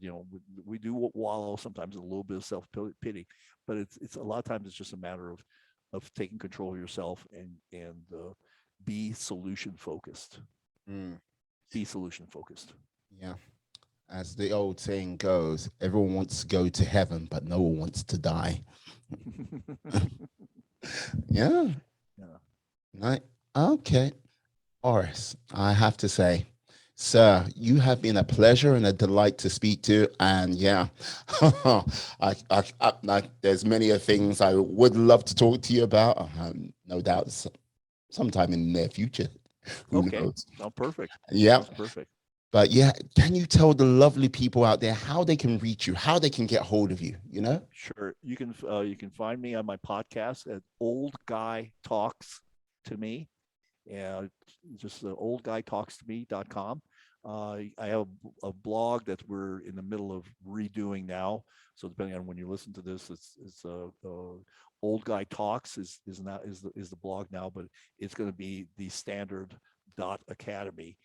we do wallow sometimes in a little bit of self-pity, but it's a lot of times it's just a matter of taking control of yourself and be solution focused. Be solution focused. Yeah. As the old saying goes, everyone wants to go to heaven, but no one wants to die. Yeah. Right. Okay. Orest, I have to say, sir, you have been a pleasure and a delight to speak to. And yeah, there's many things I would love to talk to you about. No doubt sometime in the near future. Who knows? Oh, perfect. Yeah. Perfect. But yeah, can you tell the lovely people out there how they can reach you, how they can get hold of you, you know? Sure. You can find me on my podcast at Old Guy Talks to Me. Yeah, just oldguytalkstome.com. I have a blog that we're in the middle of redoing now. So depending on when you listen to this, it's Old Guy Talks is not is the blog now, but it's going to be the standard dot academy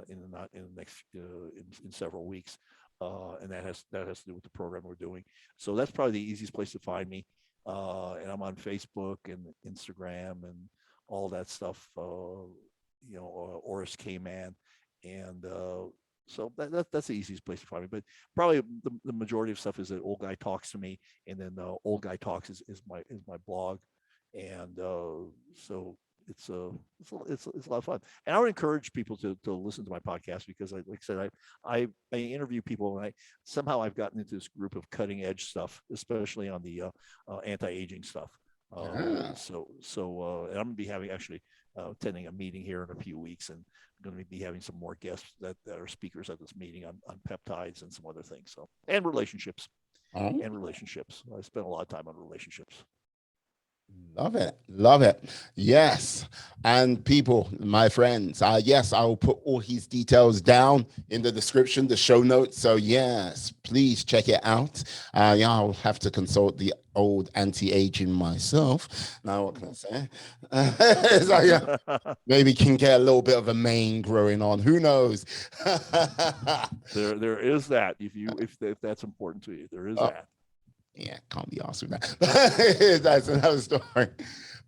in the not in the next in several weeks. And that has to do with the program we're doing. So that's probably the easiest place to find me. And I'm on Facebook and Instagram and all that stuff. Orest K-Man, and so that's the easiest place to find me. But probably the majority of stuff is that Old Guy Talks to Me, and then Old Guy Talks is my blog, and so it's a lot of fun. And I would encourage people to listen to my podcast because, like I said, I interview people, and I've gotten into this group of cutting edge stuff, especially on the anti-aging stuff. Yeah. And I'm gonna be having actually attending a meeting here in a few weeks, and I'm going to be having some more guests that are speakers at this meeting on peptides and some other things. So and relationships. Oh, I spent a lot of time on relationships. love it. Love it. Yes. And people, my friends, yes, I will put all his details down in the description, the show notes. So, yes, please check it out. Yeah, I'll have to consult the old anti-aging myself. Now, what can I say? So, yeah, maybe can get a little bit of a mane growing on. Who knows? There is that. If that's important to you, there is that. Yeah, can't be asked with that. That's another story.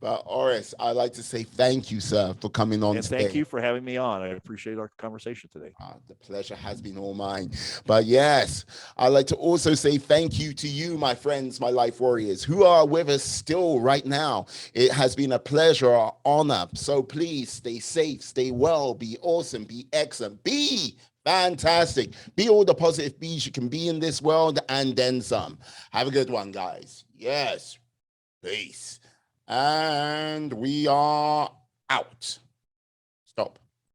But Orest, I'd like to say thank you, sir, for coming on And today. thank you for having me on. I appreciate our conversation today. The pleasure has been all mine. But yes, I'd like to also say thank you to you, my friends, my life warriors, who are with us still right now. It has been a pleasure, an honor. So please stay safe, stay well, be awesome, be excellent, be fantastic. Be all the positive bees you can be in this world and then some. Have a good one, guys. Yes. Peace. And we are out. Stop.